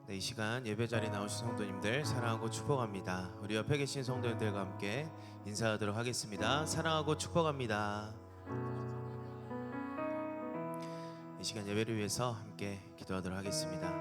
이 시간 예배 자리에 나오신 성도님들 사랑하고 축복합니다. 우리 옆에 계신 성도님들과 함께 인사하도록 하겠습니다. 사랑하고 축복합니다. 이 시간 예배를 위해서 함께 기도하도록 하겠습니다.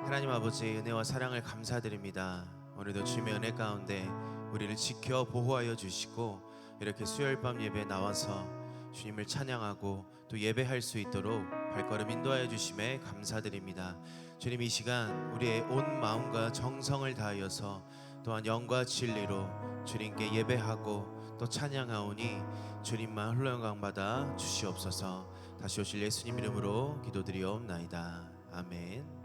하나님 아버지, 은혜와 사랑을 감사드립니다. 오늘도 주님의 은혜 가운데 우리를 지켜 보호하여 주시고 이렇게 수요일 밤 예배에 나와서 주님을 찬양하고 또 예배할 수 있도록 발걸음 인도하여 주심에 감사드립니다. 주님, 이 시간 우리의 온 마음과 정성을 다하여서 또한 영과 진리로 주님께 예배하고 또 찬양하오니 주님만 홀로 영광 받아 주시옵소서. 다시 오실 예수님 이름으로 기도드리옵나이다. 아멘.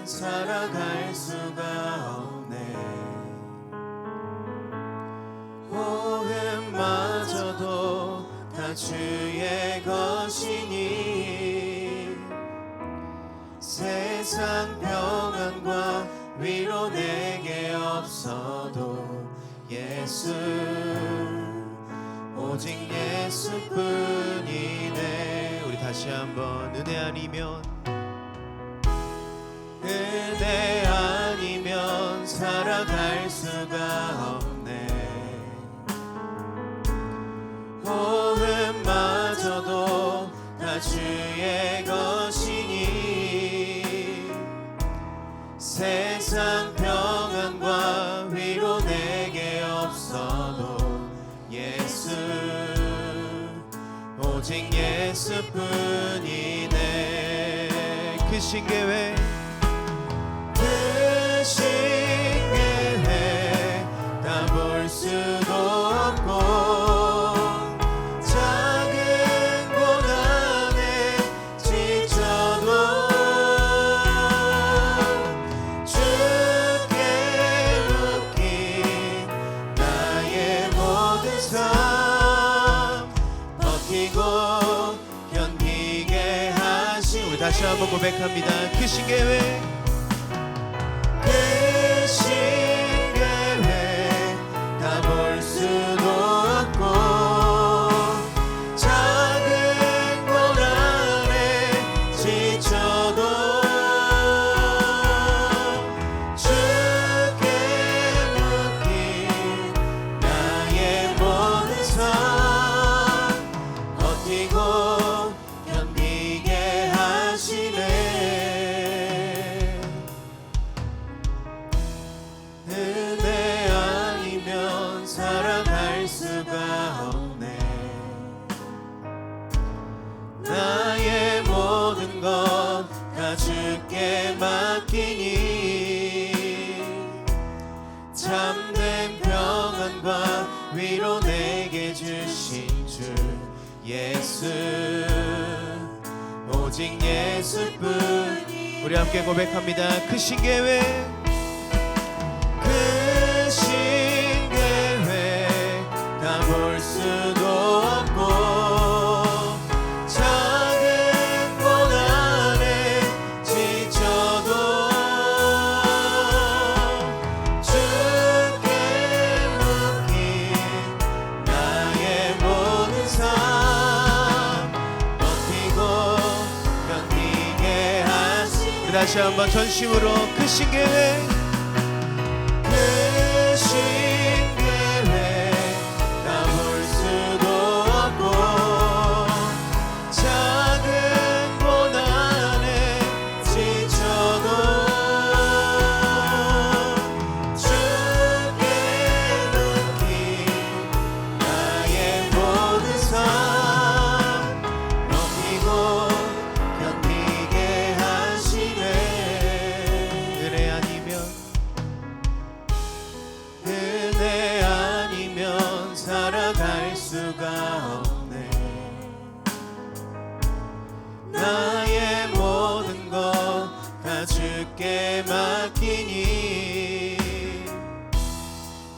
살아갈 수가 없네. 호흡마저도 다 주의 것이니 세상 평안과 위로 내게 없어도 예수, 오직 예수뿐이네. 우리 다시 한번 은혜 아니면 은혜 아니면 살아갈 수가 없네. 호흡마저도 다 주의 것이니 세상 평안과 위로 내게 없어도 예수, 오직 예수뿐이네. 크신 계획 계획 다 볼 수도 없고 작은 고난에 지쳐도 주께 묶인 나의 모든 삶 버티고 견디게 하신, 우리 다시 한번 고백합니다. 크신 계획 다 볼 수도 없고 작은 고난에 지쳐도 주께 묶인 나의 모든 삶 버티고 견디게 하시네. 은혜 아니면 살아갈 수가 없네. 나의 모든 것 다 주께 맡기니 참된 평안과 위로 내게 주신 주 예수, 오직 예수뿐. 우리 함께 고백합니다. 크신 계획 다 볼 수도 없고 작은 고난에 지쳐도 주께 묶인 나의 모든 삶 버티고 견디게 하시네. 다시 한번 전심으로 크신 계획 살아갈 수가 없네. 나의 모든 것 다 주께 맡기니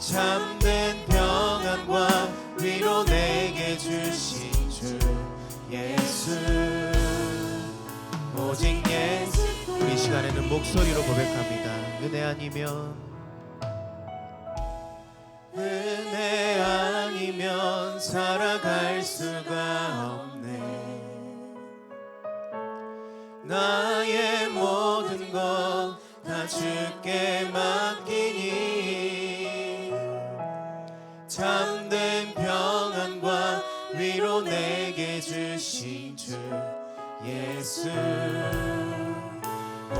참된 평안과 위로 내게 주신 주 예수, 한 목소리로 고백합니다. 은혜 아니면 살아갈 수가 없네. 나의 모든 것 다 주께 맡기니 참된 평안과 위로 내게 주신 주 예수,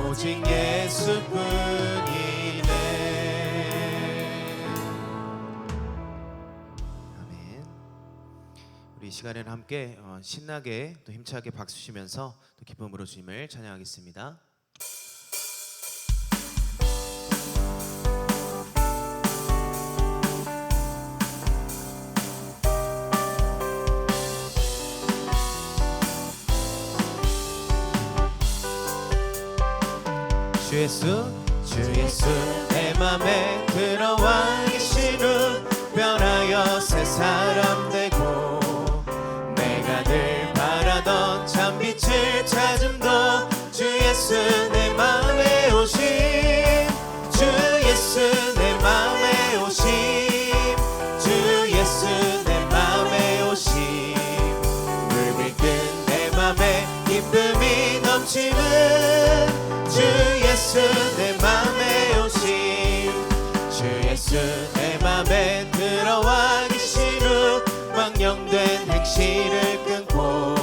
오직 예수뿐이네. 아멘. 우리 이 시간에는 함께 신나게 또 힘차게 박수 치면서 또 기쁨으로 주님을 찬양하겠습니다. 주 예수 내 맘에 들어와 계신 후 변하여 새 사람 되고 내가 늘 바라던 참빛을 찾음도 주 예수 내 맘에 오심, 주 예수 내 맘에 오심, 주 예수 내 맘에 오심. 물밀듯 내 맘에 기쁨이 넘치는 주 예수 내 맘에 오심, 주 예수 내 맘에 들어와 계신 후 망령된 행실을 끊고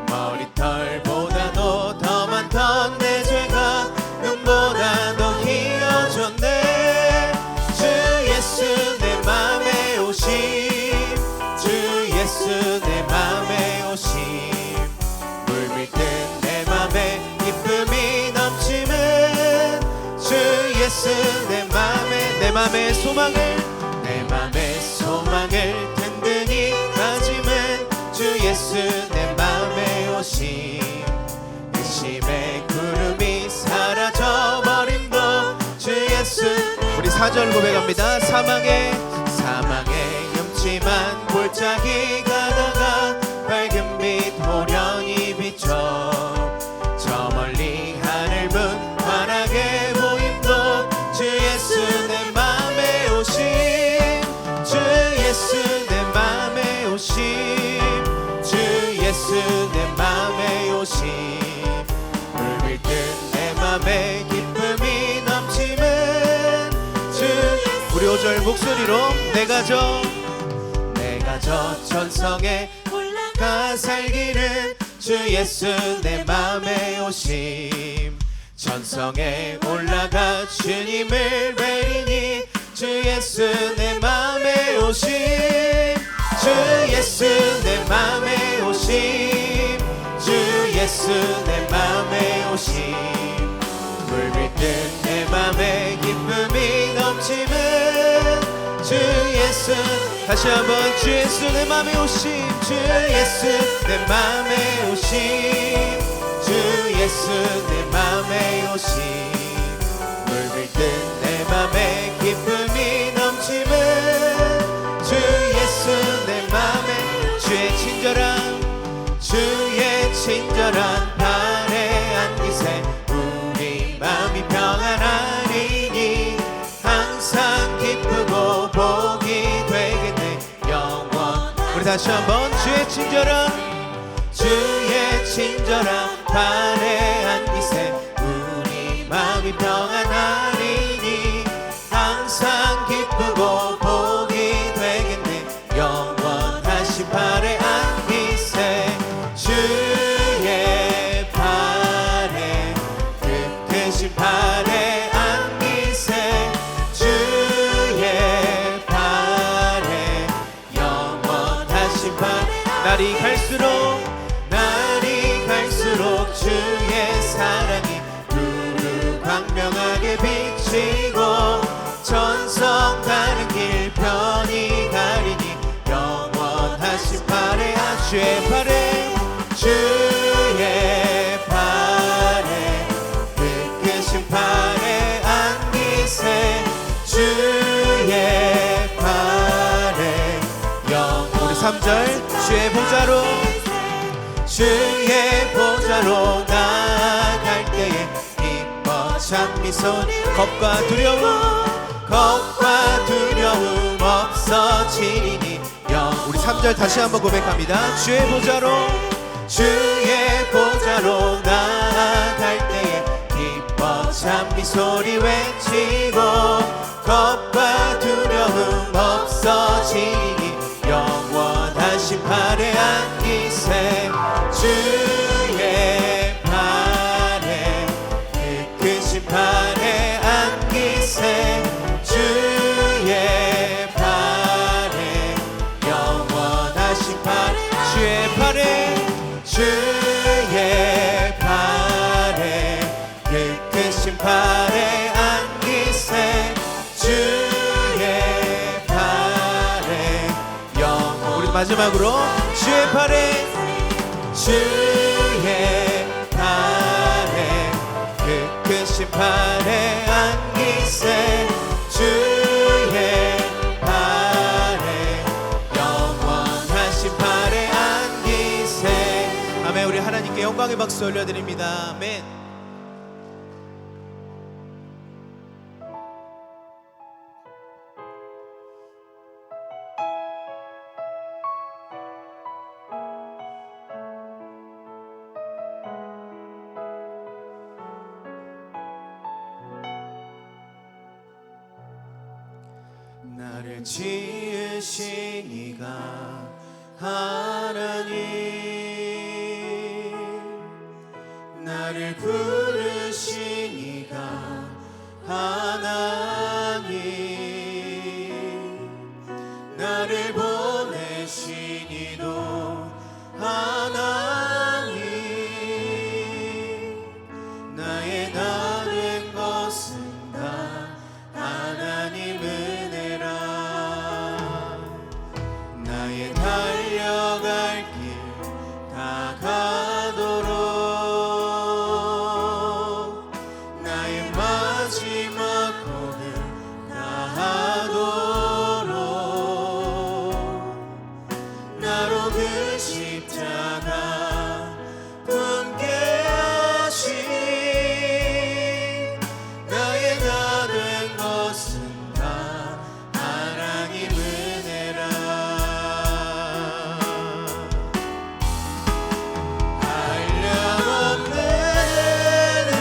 머리털보다도 더 많던 내 죄가 눈보다도 희어졌네. 주 예수 내 맘에 오심, 주 예수 내 맘에 오심. 물밀듯 내 맘에 기쁨이 넘치는 주 예수 내 맘의 소망을 든든히 가짐은 주 예수 내 맘에 오심. 의심의 구름이 사라져버림도 주 예수. 우리 4절 고백합니다. 사망의 음침한 골짜기 가다가 밝은 빛 호련히 비춰 저 멀리 하늘 문 환하게 보임도 주 예수 내 맘에 오심, 주 예수 내 맘에 오심, 주 예수 내 맘에 오심. 물밀듯 내 맘에 기쁨이 넘치는 주. 우리 5절 목소리로 내가 저 천성에 올라가 살기는 주 예수 내 맘에 오심. 천성에 올라가 주님을 뵈리니 주 예수 내 맘에 오심, 주 예수 내 맘에 오심, 주 예수 내 맘에 오심. 물밀듯 내 맘에 기쁨이 넘치는 주 예수. 다시 한번 주 예수 내 맘에 오심, 주 예수 내 맘에 오심, 주 예수 내 맘에 오심. 물밀듯 내 맘에 기쁨이 넘치는 주 예수 내 맘에. 주의 친절한 발에 안기세 우리 마음이 평안하리니 항상 기쁘고 복이 되겠네 영원. 우리 다시 한번 주의 친절한 발에 안기세 우리 마음이 평안하리니 항상 기쁘고 복이 되겠네 영원하신 발에 안기세. 주의 발에 끝으신 발에 안기세 주의 발에 영원하신 발에. 날이 갈수록 주의 사랑이 두루 광명하게 비치고 천성 가는 길 편히 가리니 영원하신 발에 주의 발에 끝으신 발에 안기세 주의 발에 우리 3절 주의 보좌로 나아갈 때에 기뻐 찬미소리 겁과 두려움 없어지니 우리 3절 다시 한번 고백합니다. 주의 보좌로 나아갈 때에 기뻐 찬미소리 외치고 겁과 두려움 없어지니 영원하신 팔에 안기세 주의 팔에 그 크신 팔에 안기세 주의 팔에 영원하신 팔에 주의 팔에 그 크신 팔에 안기세 주의 팔에 영원 우리 마지막으로 주의 팔에 그 크신 팔에 안기세 주의 팔에 영원하신 팔에 안기세 아멘. 우리 하나님께 영광의 박수 올려드립니다. 아멘. 나를 지으신 이가 하나님 나를 부르신 이가 하나님 나를 보내신 이도 하나님 나의 나 된 것은 다 하나님 은혜라 나의 달려갈 길 다 가도록 나의 마지막 고백 다 하도록 나로 그 십자가 품게 하신 나의 나 된 것은 다 하나님 은혜라 한량없는 은혜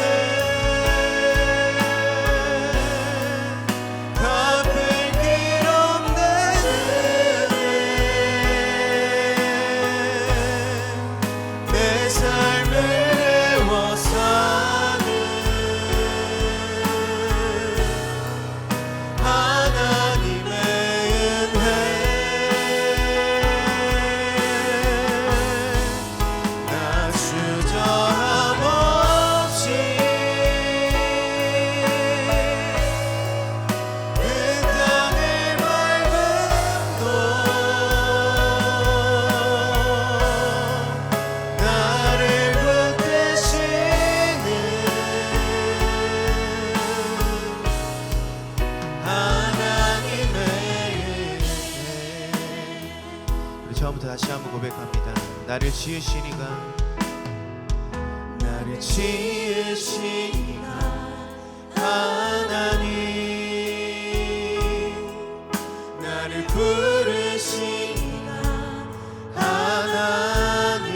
갚을 길 없는 은혜 내 삶을 애워 사는 하나님의 은혜 나 주저함 없이 그 땅을 밟음도 나를 붙드시는 하나님의 은혜 우리 처음부터 다시 한번 고백합니다. 나를 지으신 이가 하나님 나를 부르신 이가 하나님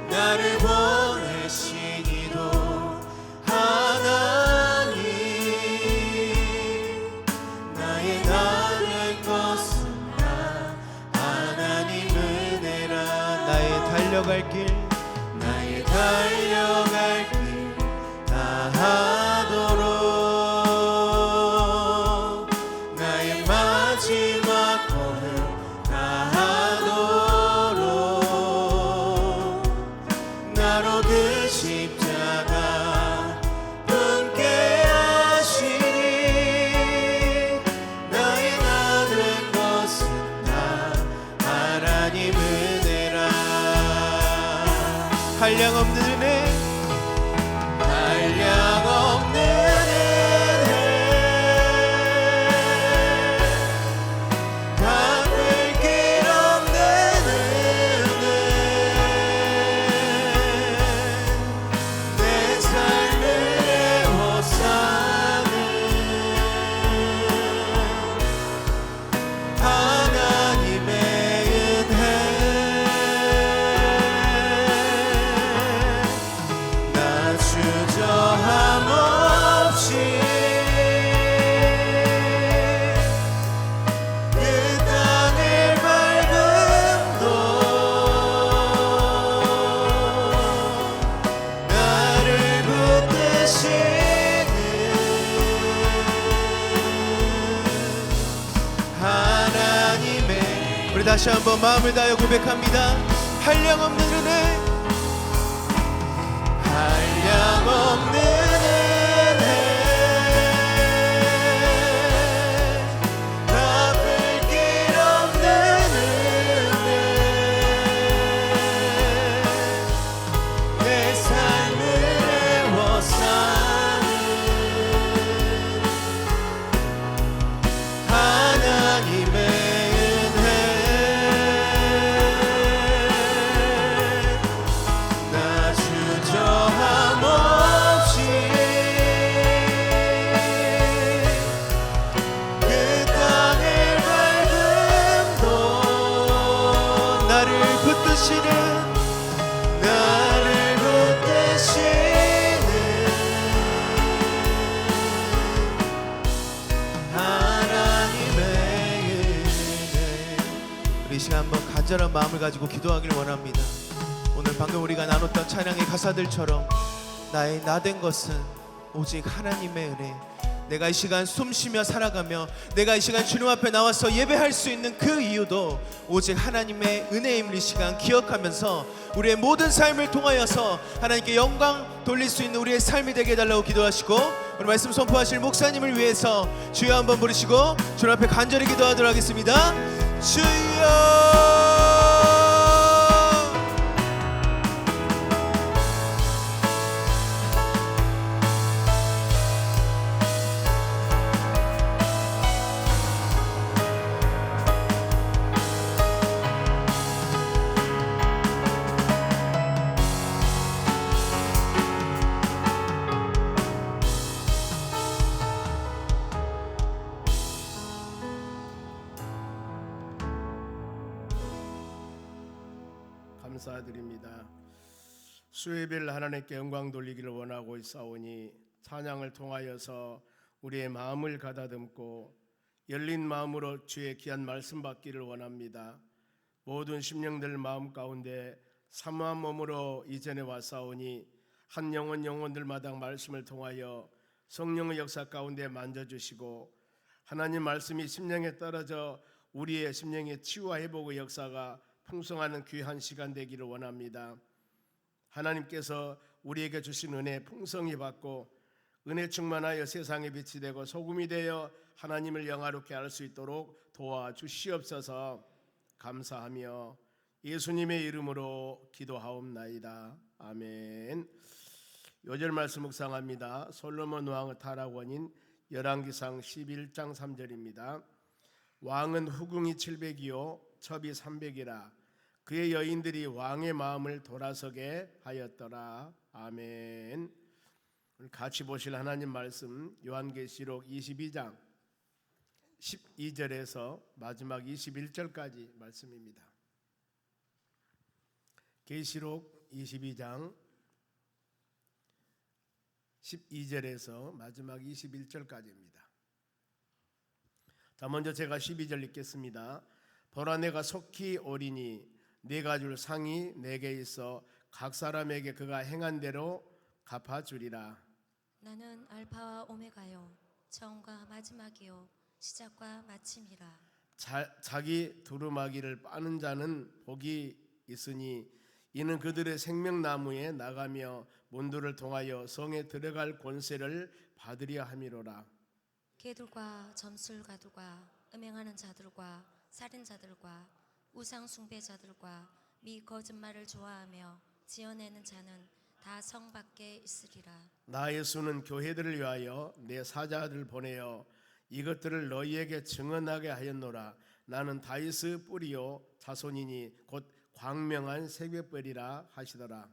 나를 보내신 이도 하나님 나의 나 된 것은 다 하나님 은혜라 나의 달려갈 길 다 하도록 나의 마지막 고백 다 하도록 나로 그 십자가 품게 하시니 나의 나 된 것은 다 하나님 은혜라 한량없는 은혜 한량없는 은혜 갚을 길 없는 은혜 내 삶을 우리 다시 한번 마음을 다하여 고백합니다. 한량없는 은혜, 한량없는 은혜, 갚을 길 없는 은혜, 내 삶을 애워싸는 하나님의 이 시간 한번 간절한 마음을 가지고 기도하기를 원합니다. 오늘 방금 우리가 나눴던 찬양의 가사들처럼 나의 나된 것은 오직 하나님의 은혜, 내가 이 시간 숨쉬며 살아가며 내가 이 시간 주님 앞에 나와서 예배할 수 있는 그 이유도 오직 하나님의 은혜임을 이 시간 기억하면서 우리의 모든 삶을 통하여서 하나님께 영광 돌릴 수 있는 우리의 삶이 되게 해달라고 기도하시고, 오늘 말씀 선포하실 목사님을 위해서 주여 한번 부르시고 주님 앞에 간절히 기도하도록 하겠습니다. 주여, 감사드립니다. 수요일 하나님께 영광 돌리기를 원하고 있사오니 찬양을 통하여서 우리의 마음을 가다듬고 열린 마음으로 주의 귀한 말씀 받기를 원합니다. 모든 심령들 마음 가운데 사모한 몸으로 이전에 왔사오니 한 영혼들마다 말씀을 통하여 성령의 역사 가운데 만져주시고 하나님 말씀이 심령에 떨어져 우리의 심령의 치유와 회복의 역사가 풍성하는 귀한 시간 되기를 원합니다. 하나님께서 우리에게 주신 은혜 풍성히 받고 은혜 충만하여 세상에 빛이 되고 소금이 되어 하나님을 영화롭게 할 수 있도록 도와주시옵소서. 감사하며 예수님의 이름으로 기도하옵나이다. 아멘. 요절 말씀 묵상합니다. 솔로몬 왕의 타락원인 열왕기상 11장 3절입니다. 왕은 후궁이 700이요 첩이 300이라 그의 여인들이 왕의 마음을 돌아서게 하였더라. 아멘. 같이 보실 하나님 말씀 요한계시록 22장 12절에서 마지막 21절까지 말씀입니다. 계시록 22장 12절에서 마지막 21절까지입니다. 자, 먼저 제가 12절 읽겠습니다. 보라, 내가 속히 오리니 내가 줄 상이 내게 있어 각 사람에게 그가 행한 대로 갚아주리라. 나는 알파와 오메가요 처음과 마지막이요 시작과 마침이라. 자기 두루마기를 빠는 자는 복이 있으니 이는 그들의 생명나무에 나가며 문들을 통하여 성에 들어갈 권세를 받으려 함이로라. 개들과 점술가들과 음행하는 자들과 살인자들과 우상 숭배자들과 미 거짓말을 좋아하며 지어내는 자는 다 성 밖에 있으리라. 나 예수는 교회들을 위하여 내 사자들 보내어 이것들을 너희에게 증언하게 하였노라. 나는 다윗의 뿌리요 자손이니 곧 광명한 새벽별이라 하시더라.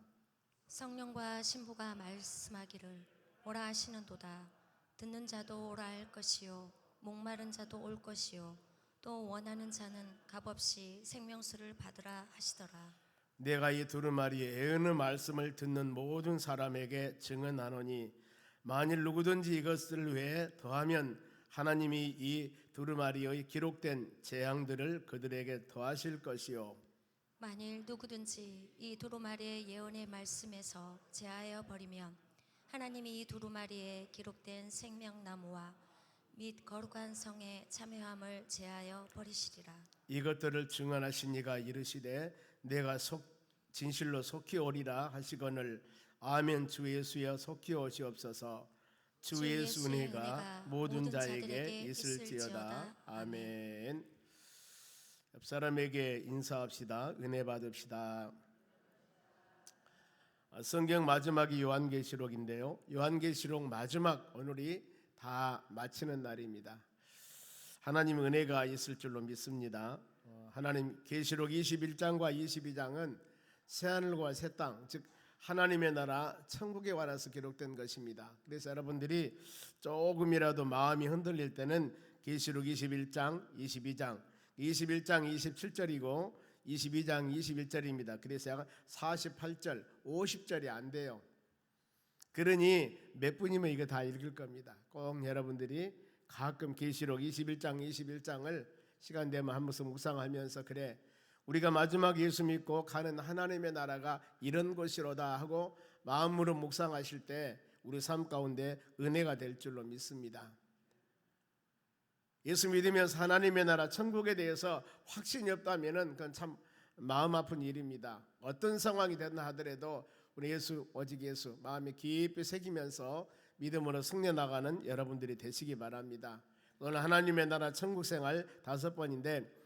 성령과 신부가 말씀하기를 오라 하시는도다. 듣는 자도 오라 할 것이요 목마른 자도 올 것이요 또 원하는 자는 값없이 생명수를 받으라 하시더라. 내가 이 두루마리의 애언의 말씀을 듣는 모든 사람에게 증언하노니 만일 누구든지 이것을 외에 더하면 하나님이 이 두루마리의 기록된 재앙들을 그들에게 더하실 것이요 만일 누구든지 이 두루마리의 예언의 말씀에서 제하여 버리면 하나님이 이 두루마리에 기록된 생명나무와 및 거룩한 성의 참여함을 제하여 버리시리라. 이것들을 증언하신 이가 이르시되 내가 진실로 속히 오리라 하시거늘 아멘. 주 예수여 속히 오시옵소서. 주 예수 은혜가 모든 자에게 있을지어다. 아멘. 옆 사람에게 인사합시다. 은혜 받읍시다. 성경 마지막이 요한계시록인데요. 요한계시록 마지막 오늘이 다 마치는 날입니다. 하나님 은혜가 있을 줄로 믿습니다. 하나님 계시록 21장과 22장은 새하늘과 새 땅, 즉 하나님의 나라 천국에 관해서 기록된 것입니다. 그래서 여러분들이 조금이라도 마음이 흔들릴 때는 계시록 21장, 22장, 21장 27절이고 22장 21절입니다. 그래서 약간 48절, 50절이 안 돼요. 그러니 몇 분이면 이거 다 읽을 겁니다. 꼭 여러분들이 가끔 계시록 21장, 21장을 시간 되면 한 번씩 묵상하면서 그래 우리가 마지막 예수 믿고 가는 하나님의 나라가 이런 곳이로다 하고 마음으로 묵상하실 때 우리 삶 가운데 은혜가 될 줄로 믿습니다. 예수 믿으면서 하나님의 나라 천국에 대해서 확신이 없다면 그건 참 마음 아픈 일입니다. 어떤 상황이 되나 하더라도 우리 예수 오직 예수 마음에 깊이 새기면서 믿음으로 승려 나가는 여러분들이 되시기 바랍니다. 오늘 하나님의 나라 천국 생활 5번인데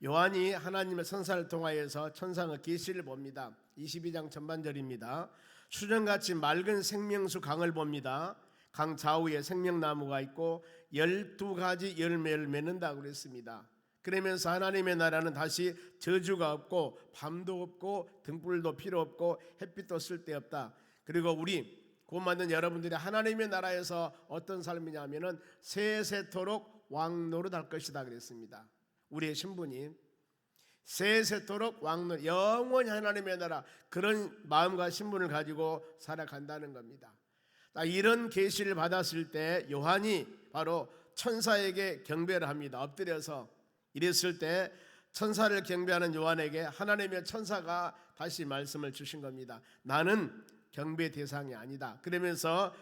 요한이 하나님의 천사를 통하여서 천상의 계시를 봅니다. 22장 전반절입니다. 수정같이 맑은 생명수 강을 봅니다. 강 좌우에 생명나무가 있고 12가지 열매를 맺는다고 그랬습니다. 그러면서 하나님의 나라는 다시 저주가 없고 밤도 없고 등불도 필요 없고 햇빛도 쓸데없다. 그리고 우리 곧 만든 여러분들이 하나님의 나라에서 어떤 삶이냐면은 세세토록 왕노릇할 것이다 그랬습니다. 우리의 신분이 세세토록 왕노릇, 영원히 하나님의 나라, 그런 마음과 신분을 가지고 살아간다는 겁니다. 이런 계시를 받았을 때 요한이 바로 천사에게 경배를 합니다. 엎드려서 이랬을 때 천사를 경배하는 요한에게 하나님의 천사가 다시 말씀을 주신 겁니다. 나는 경배 대상이 아니다. 그러면서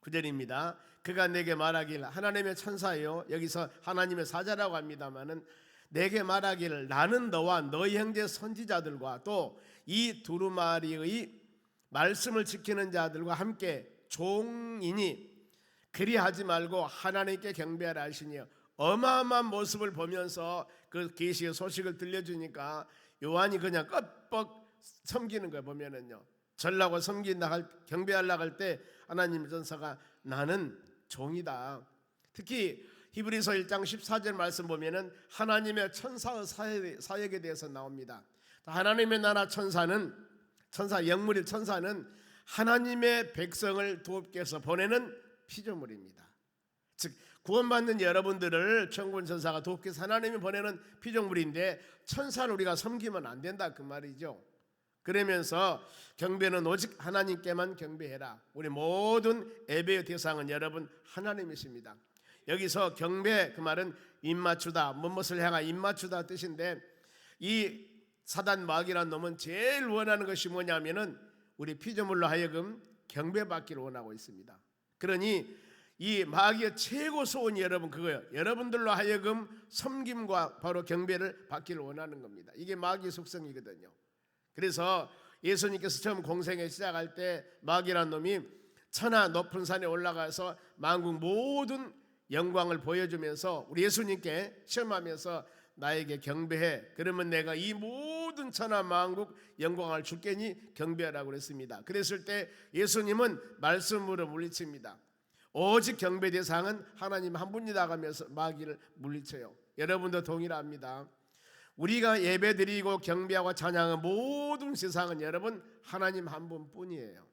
9절입니다. 그가 내게 말하길, 하나님의 천사요, 여기서 하나님의 사자라고 합니다마는 내게 말하기를 나는 너와 너희 형제 선지자들과 또 이 두루마리의 말씀을 지키는 자들과 함께 종이니 그리하지 말고 하나님께 경배하라 하시니, 어마어마한 모습을 보면서 그 계시의 소식을 들려주니까 요한이 그냥 껍벅 섬기는 거예요. 보면은요, 절라고 섬긴다, 경배하려고 할 때 하나님의 천사가 나는 종이다. 특히 히브리서 1장 14절 말씀 보면은 하나님의 천사의 사역에 대해서 나옵니다. 하나님의 나라 천사는, 천사 영물의 천사는 하나님의 백성을 돕기 위해서 보내는 피조물입니다. 즉 구원받는 여러분들을 천군 천사가 돕기 위해서 하나님이 보내는 피조물인데 천사를 우리가 섬기면 안 된다 그 말이죠. 그러면서 경배는 오직 하나님께만 경배해라. 우리 모든 예배의 대상은 여러분 하나님이십니다. 여기서 경배 그 말은 입맞추다, 무엇을 향한 입맞추다 뜻인데, 이 사단 마귀라는 놈은 제일 원하는 것이 뭐냐면은 우리 피조물로 하여금 경배받기를 원하고 있습니다. 그러니 이 마귀의 최고 소원이 여러분 그거예요. 여러분들로 하여금 섬김과 바로 경배를 받기를 원하는 겁니다. 이게 마귀의 속성이거든요. 그래서 예수님께서 처음 공생에 시작할 때 마귀라는 놈이 천하 높은 산에 올라가서 만국 모든 영광을 보여주면서 우리 예수님께 시험하면서 나에게 경배해, 그러면 내가 이 모든 천하 만국 영광을 줄게니 경배하라고 그랬습니다. 그랬을 때 예수님은 말씀으로 물리칩니다. 오직 경배 대상은 하나님 한 분이다 하면서 마귀를 물리쳐요. 여러분도 동일합니다. 우리가 예배드리고 경배하고 찬양한 모든 세상은 여러분 하나님 한 분뿐이에요.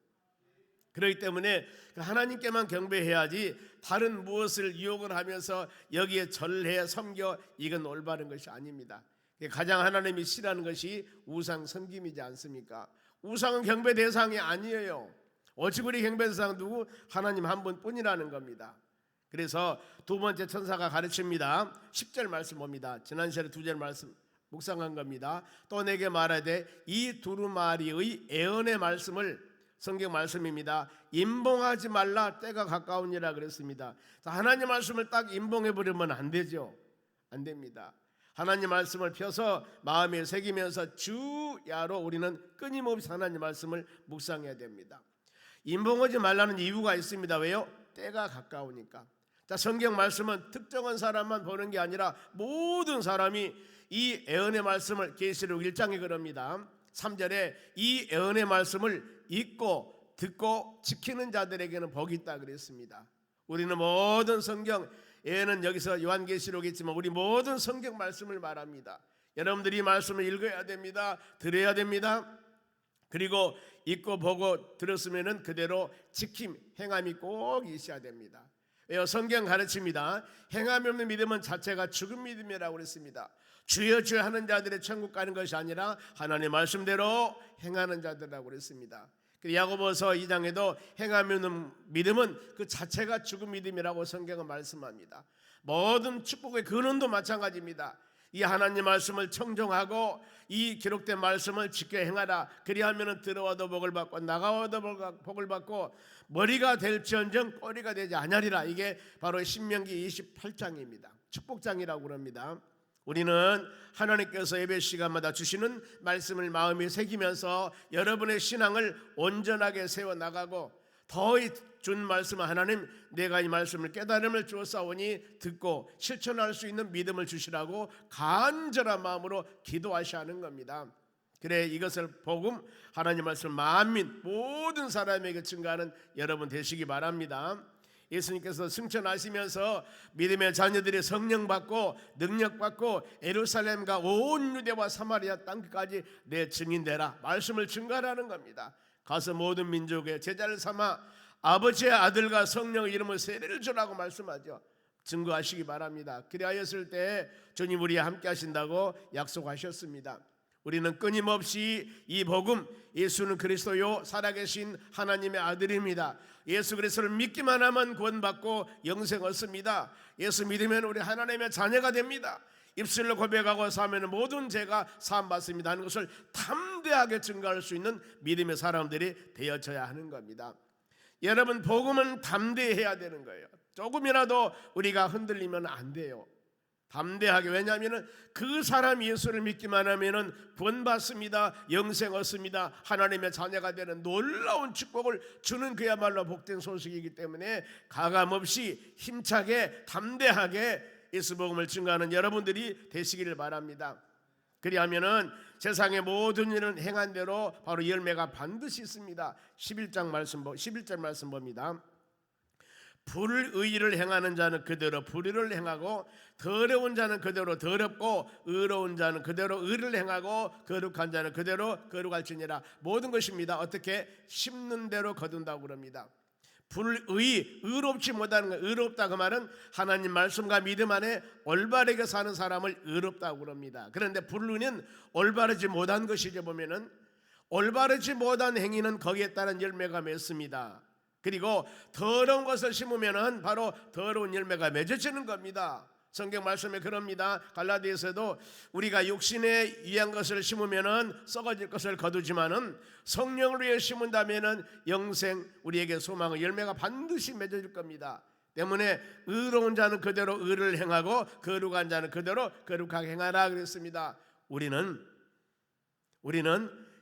그렇기 때문에 하나님께만 경배해야지 다른 무엇을 유혹을 하면서 여기에 절해 섬겨, 이건 올바른 것이 아닙니다. 가장 하나님이 싫어하는 것이 우상 섬김이지 않습니까? 우상은 경배 대상이 아니에요. 오직 우리 경배 대상은 누구? 하나님 한 분뿐이라는 겁니다. 그래서 두 번째 천사가 가르칩니다. 10절 말씀 봅니다. 지난 시간에 2절 말씀 묵상한 겁니다. 또 내게 말하되 이 두루마리의 애언의 말씀을, 성경 말씀입니다, 임봉하지 말라, 때가 가까우니라 그랬습니다. 하나님 말씀을 딱 임봉해 버리면 안 되죠. 안 됩니다. 하나님 말씀을 펴서 마음에 새기면서 주야로 우리는 끊임없이 하나님 말씀을 묵상해야 됩니다. 인봉하지 말라는 이유가 있습니다. 왜요? 때가 가까우니까. 자, 성경 말씀은 특정한 사람만 보는 게 아니라 모든 사람이 이 애언의 말씀을, 계시록 1장에 그럽니다. 3절에 이 애언의 말씀을 읽고 듣고 지키는 자들에게는 복이 있다 그랬습니다. 우리는 모든 성경, 애언은 여기서 요한계시록이지만 우리 모든 성경 말씀을 말합니다. 여러분들이 이 말씀을 읽어야 됩니다. 들어야 됩니다. 그리고 읽고 보고 들었으면 그대로 지킴, 행함이 꼭 있어야 됩니다. 왜요? 성경 가르칩니다. 행함이 없는 믿음은 자체가 죽은 믿음이라고 그랬습니다. 주여 주여 하는 자들의 천국 가는 것이 아니라 하나님의 말씀대로 행하는 자들이라고 그랬습니다. 야고보서 2장에도 행함이 없는 믿음은 그 자체가 죽은 믿음이라고 성경은 말씀합니다. 모든 축복의 근원도 마찬가지입니다. 이 하나님 말씀을 청종하고 이 기록된 말씀을 지켜 행하라. 그리하면 들어와도 복을 받고 나가와도 복을 받고 머리가 될지언정 꼬리가 되지 아니하리라. 이게 바로 신명기 28장입니다. 축복장이라고 그럽니다. 우리는 하나님께서 예배 시간마다 주시는 말씀을 마음에 새기면서 여러분의 신앙을 온전하게 세워나가고 더 준 말씀은 하나님 내가 이 말씀을 깨달음을 주었사오니 듣고 실천할 수 있는 믿음을 주시라고 간절한 마음으로 기도하셔야 하는 겁니다. 그래 이것을 복음 하나님 말씀 만민 모든 사람에게 증가하는 여러분 되시기 바랍니다. 예수님께서 승천하시면서 믿음의 자녀들이 성령 받고 능력 받고 예루살렘과 온 유대와 사마리아 땅까지 내 증인 되라 말씀을 증가하라는 겁니다. 가서 모든 민족의 제자를 삼아 아버지의 아들과 성령의 이름으로 세례를 주라고 말씀하죠. 증거하시기 바랍니다. 그리하였을 때 주님 우리와 함께 하신다고 약속하셨습니다. 우리는 끊임없이 이 복음 예수는 그리스도요 살아계신 하나님의 아들입니다. 예수 그리스도를 믿기만 하면 구원받고 영생 얻습니다. 예수 믿으면 우리 하나님의 자녀가 됩니다. 입술로 고백하고 사하면 모든 죄가 사함받습니다 하는 것을 담대하게 증거할 수 있는 믿음의 사람들이 되어져야 하는 겁니다. 여러분 복음은 담대해야 되는 거예요. 조금이라도 우리가 흔들리면 안 돼요. 담대하게. 왜냐하면 그 사람이 예수를 믿기만 하면 구원받습니다. 영생 얻습니다. 하나님의 자녀가 되는 놀라운 축복을 주는 그야말로 복된 소식이기 때문에 가감없이 힘차게 담대하게 예수 복음을 증거하는 여러분들이 되시기를 바랍니다. 그리하면은 세상의 모든 일은 행한 대로 바로 열매가 반드시 있습니다. 11절 말씀 봅니다. 불의를 행하는 자는 그대로 불의를 행하고 더러운 자는 그대로 더럽고 의로운 자는 그대로 의를 행하고 거룩한 자는 그대로 거룩할지니라. 모든 것입니다. 어떻게 심는 대로 거둔다고 그럽니다. 의롭지 못하는 것, 의롭다 그 말은 하나님 말씀과 믿음 안에 올바르게 사는 사람을 의롭다고 그럽니다. 그런데 불의는 올바르지 못한 것이죠. 보면은 올바르지 못한 행위는 거기에 따른 열매가 맺습니다. 그리고 더러운 것을 심으면은 바로 더러운 열매가 맺어지는 겁니다. 성경 말씀에 그럽니다. 갈라디아서도 우리가 육신에 위한 것을 심으면은 썩어질 것을 거두지만은 성령을 위해 심은다면은 영생 우리에게 소망의 열매가 반드시 맺어질 겁니다. 때문에 의로운 자는 그대로 의를 행하고 거룩한 자는 그대로 거룩하게 행하라 그랬습니다. 우리는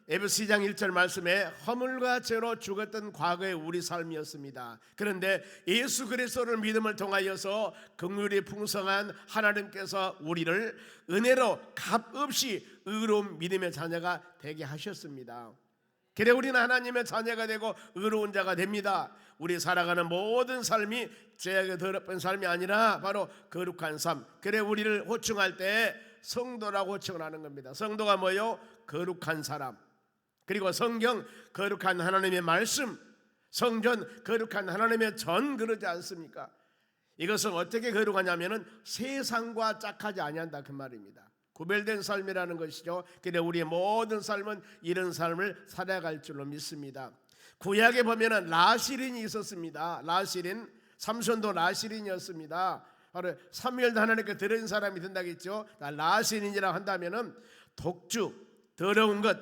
에베소 2장 1절 말씀에 허물과 죄로 죽었던 과거의 우리 삶이었습니다. 그런데 예수 그리스도를 믿음을 통하여서 긍휼이 풍성한 하나님께서 우리를 은혜로 값없이 의로운 믿음의 자녀가 되게 하셨습니다. 그래 우리는 하나님의 자녀가 되고 의로운 자가 됩니다. 우리 살아가는 모든 삶이 죄악에 더럽은 삶이 아니라 바로 거룩한 삶. 그래 우리를 호칭할 때 성도라고 호칭을 하는 겁니다. 성도가 뭐요? 거룩한 사람. 그리고 성경 거룩한 하나님의 말씀, 성전 거룩한 하나님의 전 그러지 않습니까? 이것은 어떻게 거룩하냐면은 세상과 짝하지 아니한다 그 말입니다. 구별된 삶이라는 것이죠. 그래 우리의 모든 삶은 이런 삶을 살아갈 줄로 믿습니다. 구약에 보면은 라시린이 있었습니다. 라시린, 삼손도 라시린이었습니다. 바로 사무엘도 하나님께 들은 사람이 된다겠죠. 라시린이라고 한다면은 독주, 더러운 것,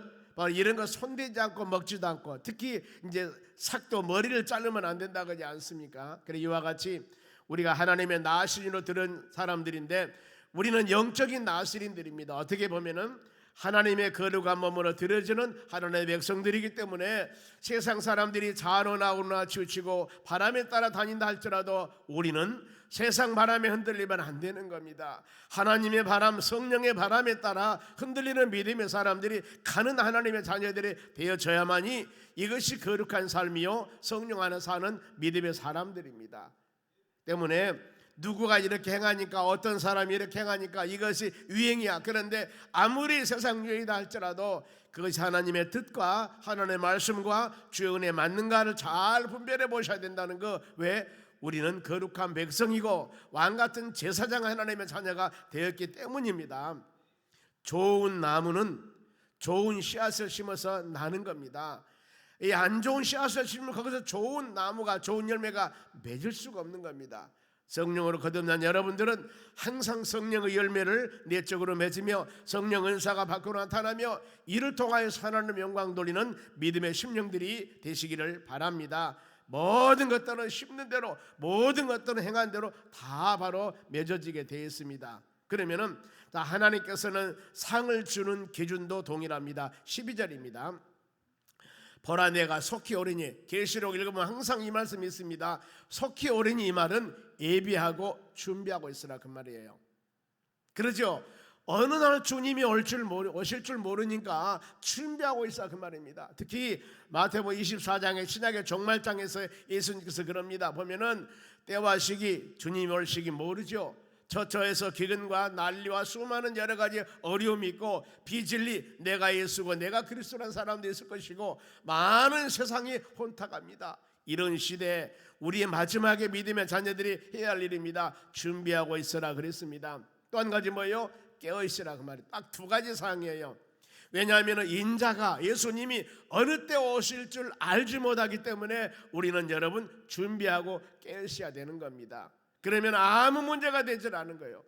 이런 거 손대지 않고 먹지도 않고 특히 이제 삭도 머리를 자르면 안 된다 그러지 않습니까? 그래 이와 같이 우리가 하나님의 나시린으로 들은 사람들인데 우리는 영적인 나스린들입니다. 어떻게 보면은 하나님의 거룩한 몸으로 들여지는 하나님의 백성들이기 때문에 세상 사람들이 자로나 우나 치우치고 바람에 따라 다닌다 할지라도 우리는 세상 바람에 흔들리면 안 되는 겁니다. 하나님의 바람, 성령의 바람에 따라 흔들리는 믿음의 사람들이 가는 하나님의 자녀들이 되어져야만이 이것이 거룩한 삶이요 성령 안에 사는 믿음의 사람들입니다. 때문에 누구가 이렇게 행하니까, 어떤 사람이 이렇게 행하니까 이것이 유행이야. 그런데 아무리 세상 유행이다 할지라도 그것이 하나님의 뜻과 하나님의 말씀과 주의 은혜에 맞는가를 잘 분별해 보셔야 된다는 거. 왜? 우리는 거룩한 백성이고 왕같은 제사장 하나님의 자녀가 되었기 때문입니다. 좋은 나무는 좋은 씨앗을 심어서 나는 겁니다. 이 안 좋은 씨앗을 심으면 거기서 좋은 나무가, 좋은 열매가 맺을 수가 없는 겁니다. 성령으로 거듭난 여러분들은 항상 성령의 열매를 내적으로 맺으며 성령 은사가 밖으로 나타나며 이를 통하여 하나님의 영광 돌리는 믿음의 심령들이 되시기를 바랍니다. 모든 것들은 심는 대로, 모든 것들은 행한 대로 다 바로 맺어지게 되어 있습니다. 그러면은 하나님께서는 상을 주는 기준도 동일합니다. 12절입니다. 보라 내가 속히 오리니, 계시록 읽으면 항상 이 말씀이 있습니다. 속히 오리니, 이 말은 예비하고 준비하고 있으라 그 말이에요. 그러죠? 어느 날 주님이 오실 줄 모르니까 준비하고 있어 그 말입니다. 특히 마태복음 24장의 신약의 종말장에서 예수님께서 그럽니다. 보면은 때와 시기, 주님이 올 시기 모르죠. 처처에서 기근과 난리와 수많은 여러 가지 어려움이 있고 비진리, 내가 예수고 내가 그리스도라는 사람도 있을 것이고 많은 세상이 혼탁합니다. 이런 시대에 우리의 마지막에 믿음의 자녀들이 해야 할 일입니다. 준비하고 있으라 그랬습니다. 또 한 가지 뭐예요? 깨어 있으라 그 말이 딱 두 가지 사항이에요. 왜냐하면 인자가, 예수님이 어느 때 오실 줄 알지 못하기 때문에 우리는 여러분 준비하고 깨어 있어야 되는 겁니다. 그러면 아무 문제가 되질 않은 거예요.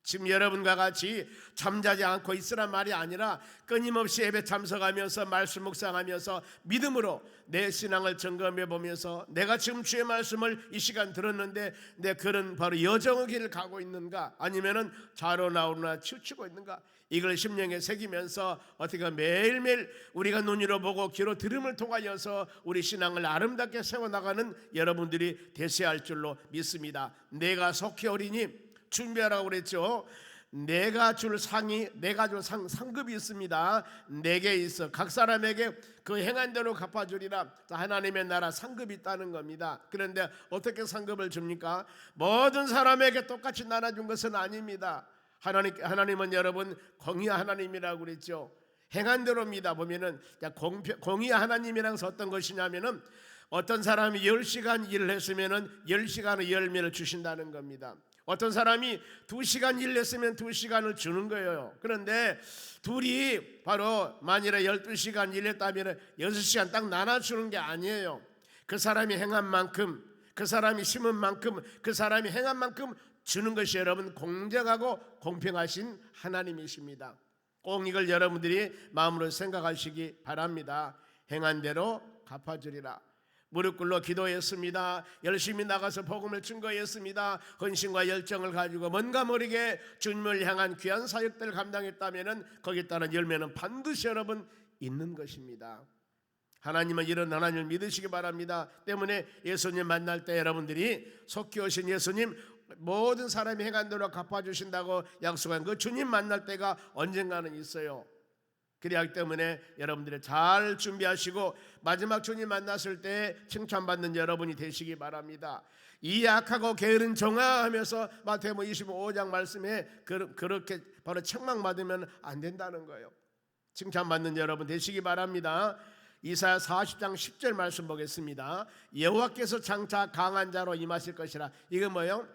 지금 여러분과 같이 잠자지 않고 있으란 말이 아니라 끊임없이 예배 참석하면서 말씀 묵상하면서 믿음으로 내 신앙을 점검해 보면서 내가 지금 주의 말씀을 이 시간 들었는데 내 그런 바로 여정의 길을 가고 있는가, 아니면은 자로 나오나 치우치고 있는가, 이걸 심령에 새기면서 어떻게 매일매일 우리가 눈으로 보고 귀로 들음을 통하여서 우리 신앙을 아름답게 세워나가는 여러분들이 되셔야 할 줄로 믿습니다. 내가 속히 오리니 준비하라고 그랬죠. 내가 줄 상이, 내가 줄 상급이 있습니다. 내게 있어 각 사람에게 그 행한 대로 갚아주리라. 하나님의 나라 상급이 있다는 겁니다. 그런데 어떻게 상급을 줍니까? 모든 사람에게 똑같이 나눠준 것은 아닙니다. 하나님은 여러분 공의 하나님이라고 그랬죠. 행한 대로입니다. 보면은 공의 하나님이란 것은 어떤 것이냐면은 어떤 사람이 10시간 일을 했으면은 10시간의 열매를 주신다는 겁니다. 어떤 사람이 2시간 일 했으면 2시간을 주는 거예요. 그런데 둘이 바로 만일에 12시간 일했다면 6시간 딱 나눠주는 게 아니에요. 그 사람이 행한 만큼, 그 사람이 심은 만큼, 그 사람이 행한 만큼 주는 것이 여러분 공정하고 공평하신 하나님이십니다. 꼭 이걸 여러분들이 마음으로 생각하시기 바랍니다. 행한 대로 갚아주리라. 무릎 꿇러 기도했습니다. 열심히 나가서 복음을 증거했습니다. 헌신과 열정을 가지고 뭔가 모르게 주님을 향한 귀한 사역들을 감당했다면 거기에 따른 열매는 반드시 여러분 있는 것입니다. 하나님은 이런 하나님을 믿으시기 바랍니다. 때문에 예수님 만날 때 여러분들이 속히 오신 예수님, 모든 사람이 행한 대로 갚아주신다고 약속한 그 주님 만날 때가 언젠가는 있어요. 그렇기 때문에 여러분들이 잘 준비하시고 마지막 주님 만났을 때 칭찬받는 여러분이 되시기 바랍니다. 이 약하고 게으른 종아 하면서 마태복음 25장 말씀에 그렇게 바로 책망받으면 안 된다는 거예요. 칭찬받는 여러분 되시기 바랍니다. 이사야 40장 10절 말씀 보겠습니다. 여호와께서 장차 강한 자로 임하실 것이라. 이거 뭐예요?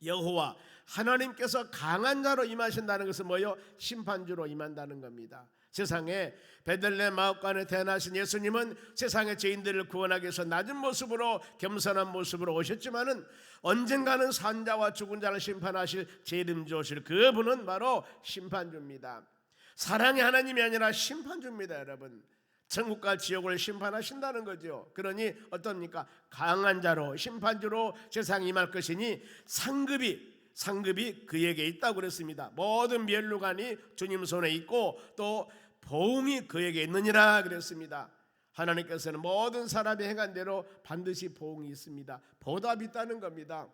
여호와 하나님께서 강한 자로 임하신다는 것은 뭐예요? 심판주로 임한다는 겁니다. 세상에 베들레헴 마옥간에 태어나신 예수님은 세상의 죄인들을 구원하기 위해서 낮은 모습으로 겸손한 모습으로 오셨지만은 언젠가는 산자와 죽은 자를 심판하실 재림 주실 그분은 바로 심판주입니다. 사랑의 하나님이 아니라 심판주입니다. 여러분, 천국과 지옥을 심판하신다는 거죠. 그러니 어떻습니까? 강한 자로 심판주로 세상에 임할 것이니 상급이 상급이 그에게 있다고 그랬습니다. 모든 면류관이 주님 손에 있고 또 보응이 그에게 있느니라 그랬습니다. 하나님께서는 모든 사람이 행한 대로 반드시 보응이 있습니다. 보답이 있다는 겁니다.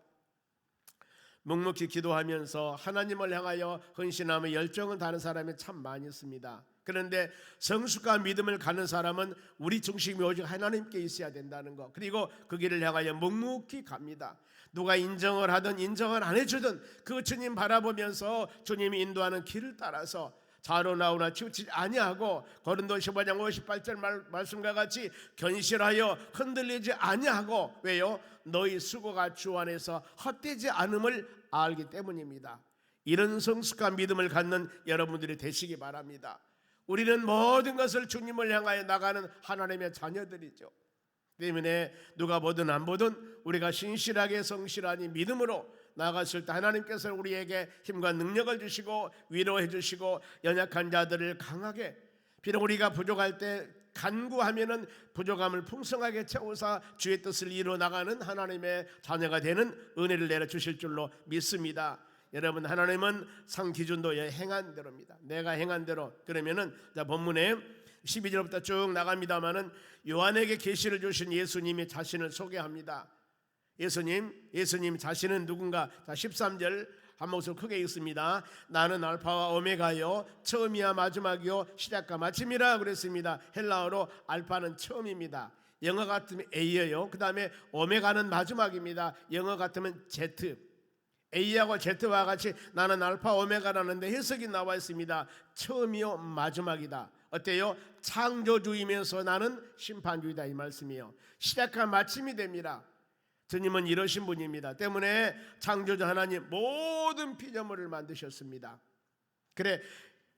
묵묵히 기도하면서 하나님을 향하여 헌신하며 열정을 다하는 사람이 참 많이 있습니다. 그런데 성숙과 믿음을 갖는 사람은 우리 중심이 오직 하나님께 있어야 된다는 것, 그리고 그 길을 향하여 묵묵히 갑니다. 누가 인정을 하든 인정을 안 해주든 그 주님 바라보면서 주님이 인도하는 길을 따라서 좌로 나오나 치우치지 아니하고 고린도 15장 58절 말씀과 같이 견실하여 흔들리지 아니하고, 왜요? 너희 수고가 주 안에서 헛되지 않음을 알기 때문입니다. 이런 성숙한 믿음을 갖는 여러분들이 되시기 바랍니다. 우리는 모든 것을 주님을 향하여 나가는 하나님의 자녀들이죠. 때문에 누가 보든 안 보든 우리가 신실하게 성실하니 믿음으로 나아갔을 때 하나님께서 우리에게 힘과 능력을 주시고 위로해 주시고 연약한 자들을 강하게, 비록 우리가 부족할 때 간구하면은 부족함을 풍성하게 채워서 주의 뜻을 이루어 나가는 하나님의 자녀가 되는 은혜를 내려 주실 줄로 믿습니다. 여러분, 하나님은 상 기준도 행한 대로입니다. 내가 행한 대로. 그러면은 자, 본문에 12절부터 쭉 나갑니다마는 요한에게 계시를 주신 예수님이 자신을 소개합니다. 예수님 자신은 누군가? 자, 13절 한 목소리 크게 읽습니다. 나는 알파와 오메가요, 처음이야 마지막이요, 시작과 마침이라 그랬습니다. 헬라어로 알파는 처음입니다. 영어 같으면 A예요. 그 다음에 오메가는 마지막입니다. 영어 같으면 Z. A하고 Z와 같이 나는 알파 오메가라는데 해석이 나와 있습니다. 처음이요 마지막이다. 어때요? 창조주이면서 나는 심판주이다, 이 말씀이요. 시작과 마침이 됩니다. 주님은 이러신 분입니다. 때문에 창조주 하나님 모든 피조물을 만드셨습니다. 그래,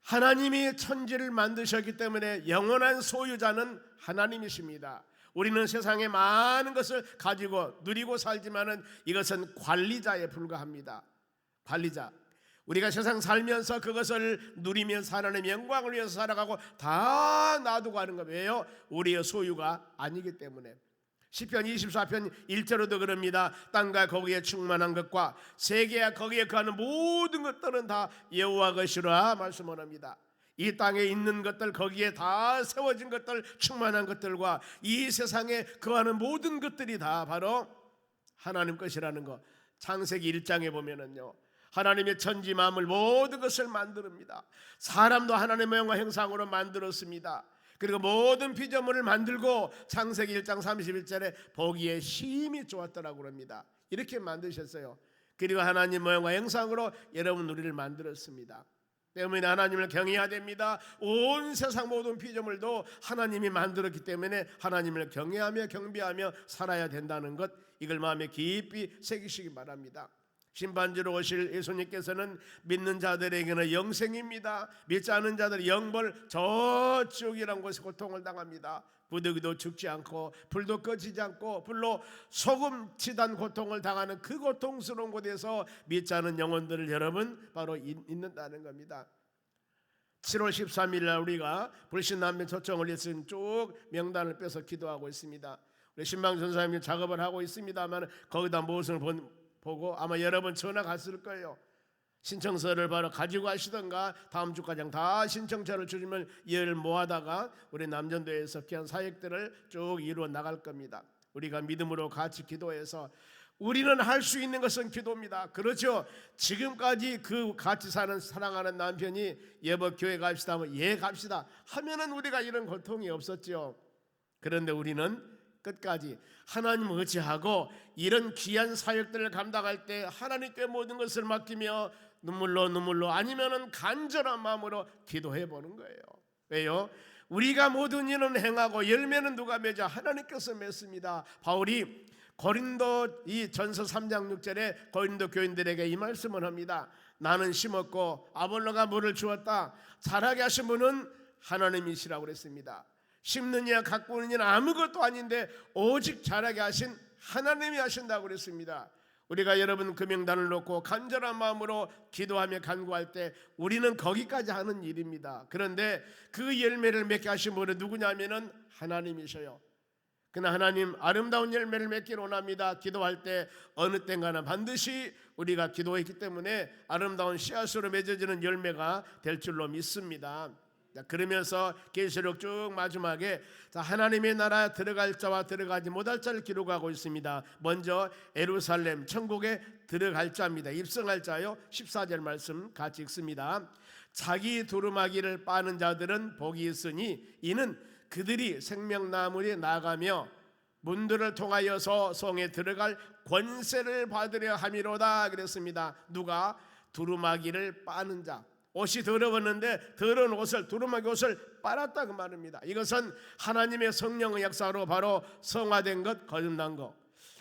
하나님이 천지를 만드셨기 때문에 영원한 소유자는 하나님이십니다. 우리는 세상에 많은 것을 가지고 누리고 살지만은 이것은 관리자에 불과합니다. 관리자. 우리가 세상 살면서 그것을 누리면서 하나님의 영광을 위해서 살아가고 다 놔두고 하는 거, 왜요? 우리의 소유가 아니기 때문에. 시편 24편 1절로도 그럽니다. 땅과 거기에 충만한 것과 세계와 거기에 거하는 모든 것들은 다 여호와 것이라 말씀을 합니다. 이 땅에 있는 것들, 거기에 다 세워진 것들, 충만한 것들과 이 세상에 거하는 모든 것들이 다 바로 하나님 것이라는 것. 창세기 1장에 보면은요, 하나님의 천지 만물 모든 것을 만듭니다. 사람도 하나님의 영화 형상으로 만들었습니다. 그리고 모든 피조물을 만들고 창세기 1장 31절에 보기에 심히 좋았더라고 합니다. 이렇게 만드셨어요. 그리고 하나님 모양과 형상으로 여러분 우리를 만들었습니다. 때문에 하나님을 경외해야 됩니다. 온 세상 모든 피조물도 하나님이 만들었기 때문에 하나님을 경외하며 경배하며 살아야 된다는 것, 이걸 마음에 깊이 새기시기 바랍니다. 심판주로 오실 예수님께서는 믿는 자들에게는 영생입니다. 믿지 않는 자들은 영벌, 저 지옥이라는 곳에 고통을 당합니다. 부득이도 죽지 않고 불도 꺼지지 않고 불로 소금 치단 고통을 당하는 그 고통스러운 곳에서 믿지 않은 영혼들을 여러분 바로 있는다는 겁니다. 7월 13일 날 우리가 불신난민 초청을 했으면 쭉 명단을 빼서 기도하고 있습니다. 우리 신방 전사님이 작업을 하고 있습니다만 거기다 무엇을 보고 아마 여러분 전화 갔을 거예요. 신청서를 바로 가지고 가시던가 다음 주까지 다 신청서를 주시면 예를 모아다가 우리 남전도에서 귀한 사역들을 쭉 이루어 나갈 겁니다. 우리가 믿음으로 같이 기도해서 우리는 할 수 있는 것은 기도입니다. 그렇죠? 지금까지 그 같이 사는 사랑하는 남편이 여보 교회 갑시다 하면 예 갑시다 하면은 우리가 이런 고통이 없었죠. 그런데 우리는 끝까지 하나님 의지하고 이런 귀한 사역들을 감당할 때 하나님께 모든 것을 맡기며 눈물로 아니면은 간절한 마음으로 기도해 보는 거예요. 왜요? 우리가 모든 일은 행하고 열매는 누가 맺어? 하나님께서 맺습니다. 바울이 고린도 이 전서 3장 6절에 고린도 교인들에게 이 말씀을 합니다. 나는 심었고 아볼로가 물을 주었다. 자라게 하신 분은 하나님이시라고 그랬습니다. 심느냐 가꾸느냐 아무것도 아닌데 오직 자라게 하신 하나님이 하신다고 그랬습니다. 우리가 여러분 그 명단을 놓고 간절한 마음으로 기도하며 간구할 때 우리는 거기까지 하는 일입니다. 그런데 그 열매를 맺게 하신 분은 누구냐면은 하나님이셔요. 그러나 하나님 아름다운 열매를 맺기를 원합니다. 기도할 때 어느 때인가는 반드시 우리가 기도했기 때문에 아름다운 씨앗으로 맺어지는 열매가 될 줄로 믿습니다. 그러면서 계시록 쭉 마지막에 하나님의 나라 들어갈 자와 들어가지 못할 자를 기록하고 있습니다. 먼저 예루살렘 천국에 들어갈 자입니다. 입성할 자요. 14절 말씀 같이 읽습니다. 자기 두루마기를 빠는 자들은 복이 있으니 이는 그들이 생명나무에 나가며 문들을 통하여서 성에 들어갈 권세를 받으려 함이로다 그랬습니다. 누가? 두루마기를 빠는 자. 옷이 더러웠는데 더러운 옷을, 두루마기 옷을 빨았다 그 말입니다. 이것은 하나님의 성령의 역사로 바로 성화된 것, 거듭난 것,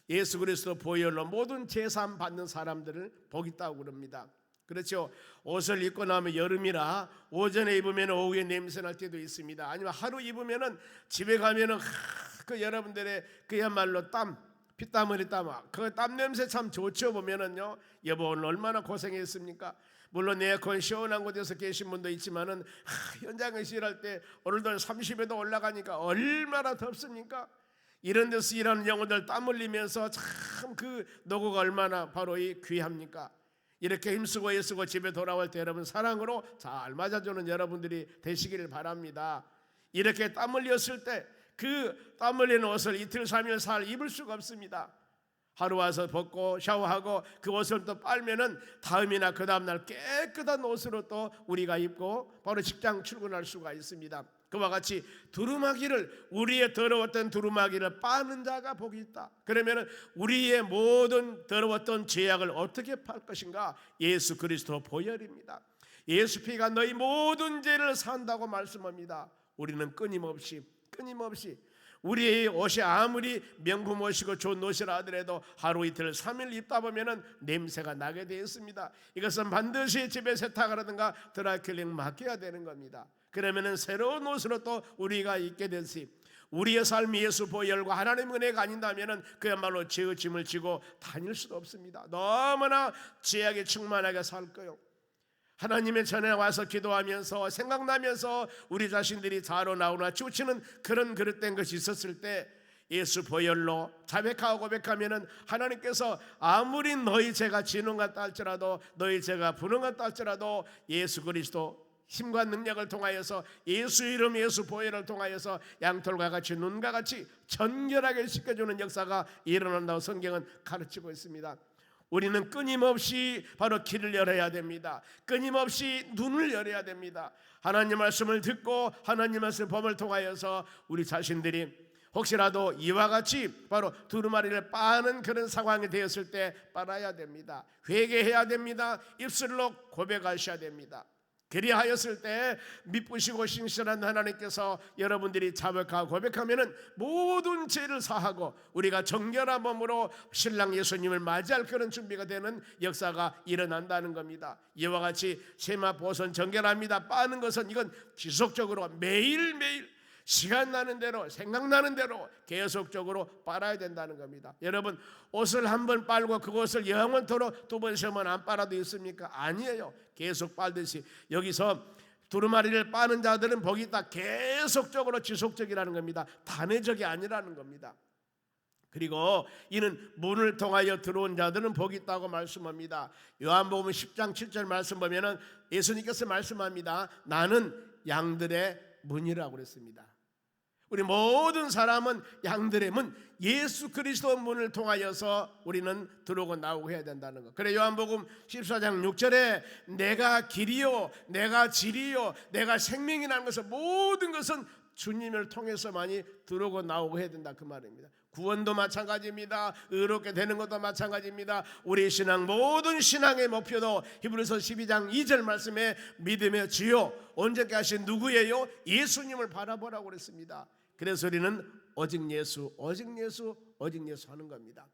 예수 그리스도 보혈로 모든 제사함 받는 사람들을 복 있다고 그럽니다. 그렇죠. 옷을 입고 나면 여름이라 오전에 입으면 오후에 냄새 날 때도 있습니다. 아니면 하루 입으면은 집에 가면은 그 여러분들의 그야말로 땀, 피땀 흘리 땀, 그 땀 냄새 참 좋죠. 보면은요, 여보 오늘 얼마나 고생했습니까? 물론 에어컨 시원한 곳에서 계신 분도 있지만은 현장에서 일할 때 오늘도 30에도 올라가니까 얼마나 덥습니까? 이런 데서 일하는 영혼들 땀 흘리면서 참 그 노고가 얼마나 바로 이 귀합니까? 이렇게 힘쓰고 애쓰고 집에 돌아올 때 여러분 사랑으로 잘 맞아주는 여러분들이 되시기를 바랍니다. 이렇게 땀 흘렸을 때 그 땀 흘리는 옷을 이틀 3일 4일 입을 수가 없습니다. 하루 와서 벗고 샤워하고 그 옷을 또 빨면은 다음이나 그 다음날 깨끗한 옷으로 또 우리가 입고 바로 직장 출근할 수가 있습니다. 그와 같이 두루마기를, 우리의 더러웠던 두루마기를 빠는 자가 복이 있다. 그러면은 우리의 모든 더러웠던 죄악을 어떻게 팔 것인가? 예수 그리스도 보혈입니다. 예수 피가 너희 모든 죄를 산다고 말씀합니다. 우리는 끊임없이 우리의 옷이 아무리 명품 옷이고 좋은 옷이라 하더라도 하루 이틀 3일 입다 보면은 냄새가 나게 되어 있습니다. 이것은 반드시 집에 세탁을 하든가 드라이클링 맡겨야 되는 겁니다. 그러면은 새로운 옷으로 또 우리가 입게 되지. 우리의 삶이 예수 보혈과 하나님의 은혜가 아닌다면은 그야말로 죄의 짐을 지고 다닐 수도 없습니다. 너무나 죄악에 충만하게 살 거요. 하나님의 전에 와서 기도하면서 생각나면서 우리 자신들이 자로 나오나 치우치는 그런 그릇된 것이 있었을 때 예수 보혈로 자백하고 고백하면은 하나님께서 아무리 너희 죄가 지는 것 같다 할지라도, 너희 죄가 부는 것 같다 할지라도 예수 그리스도 힘과 능력을 통하여서 예수 이름 예수 보혈을 통하여서 양털과 같이 눈과 같이 정결하게 씻겨주는 역사가 일어난다고 성경은 가르치고 있습니다. 우리는 끊임없이 바로 길을 열어야 됩니다. 끊임없이 눈을 열어야 됩니다. 하나님 말씀을 듣고 하나님 말씀 법을 통하여서 우리 자신들이 혹시라도 이와 같이 바로 두루마리를 빠는 그런 상황이 되었을 때 빨아야 됩니다. 회개해야 됩니다. 입술로 고백하셔야 됩니다. 그리하였을 때 미쁘시고 신실한 하나님께서 여러분들이 자백하고 고백하면은 모든 죄를 사하고 우리가 정결한 몸으로 신랑 예수님을 맞이할 그런 준비가 되는 역사가 일어난다는 겁니다. 이와 같이 세마포선 정결합니다. 빠는 것은 이건 지속적으로 매일매일 시간 나는 대로 생각나는 대로 계속적으로 빨아야 된다는 겁니다. 여러분 옷을 한번 빨고 그것을 영원토록 두 번 세 번 안 빨아도 있습니까? 아니에요. 계속 빨듯이 여기서 두루마리를 빠는 자들은 복이 있다. 계속적으로 지속적이라는 겁니다. 단회적이 아니라는 겁니다. 그리고 이는 문을 통하여 들어온 자들은 복이 있다고 말씀합니다. 요한복음 10장 7절 말씀 보면은 예수님께서 말씀합니다. 나는 양들의 문이라고 그랬습니다. 우리 모든 사람은 양들의 문, 예수 그리스도 문을 통하여서 우리는 들어오고 나오고 해야 된다는 것. 그래 요한복음 14장 6절에 내가 길이요 내가 진리요 내가 생명이라는 것은 모든 것은 주님을 통해서만이 들어오고 나오고 해야 된다 그 말입니다. 구원도 마찬가지입니다. 의롭게 되는 것도 마찬가지입니다. 우리 신앙 모든 신앙의 목표도 히브리서 12장 2절 말씀에 믿음의 주요 온전케 하신 누구예요? 예수님을 바라보라고 그랬습니다. 그래서 우리는 오직 예수 오직 예수 오직 예수 하는 겁니다.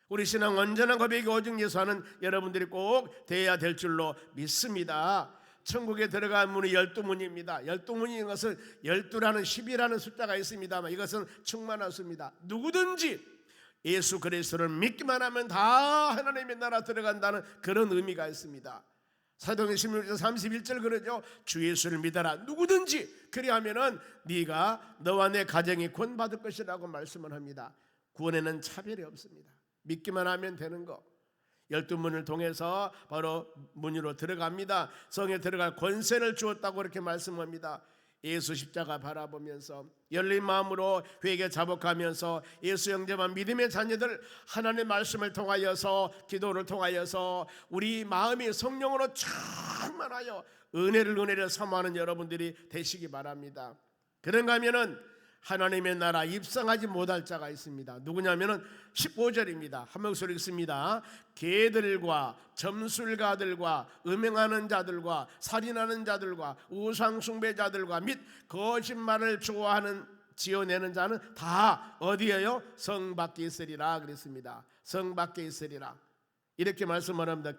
우리 신앙 온전한 고백이 오직 예수 하는 여러분들이 꼭 되어야 될 줄로 믿습니다. 천국에 들어간 문이 12문입니다. 12문인 것은 12라는 10이라는 숫자가 있습니다만 이것은 충만한 수입니다. 누구든지 예수 그리스도를 믿기만 하면 다 하나님의 나라 들어간다는 그런 의미가 있습니다. 사도행전 16장 31절 그러죠. 주 예수를 믿어라. 누구든지 그리하면은 네가 너와 내 가정이 구원받을 것이라고 말씀을 합니다. 구원에는 차별이 없습니다. 믿기만 하면 되는 거. 12문을 통해서 바로 문으로 들어갑니다. 성에 들어갈 권세를 주었다고 그렇게 말씀합니다. 예수 십자가 바라보면서 열린 마음으로 회개 자복하면서 예수 영접한 믿음의 자녀들, 하나님의 말씀을 통하여서, 기도를 통하여서 우리 마음이 성령으로 충만하여 은혜를 사모하는 여러분들이 되시기 바랍니다. 그런가 하면은 하나님의 나라 입성하지 못할 자가 있습니다. 누구냐면은 15절입니다. 한 목소리 읽습니다. 개들과 점술가들과 음행하는 자들과 살인하는 자들과 우상숭배자들과 및 거짓말을 좋아하는 지어내는 자는 다 어디에요? 성 밖에 있으리라 그랬습니다. 성 밖에 있으리라 이렇게 말씀을 합니다.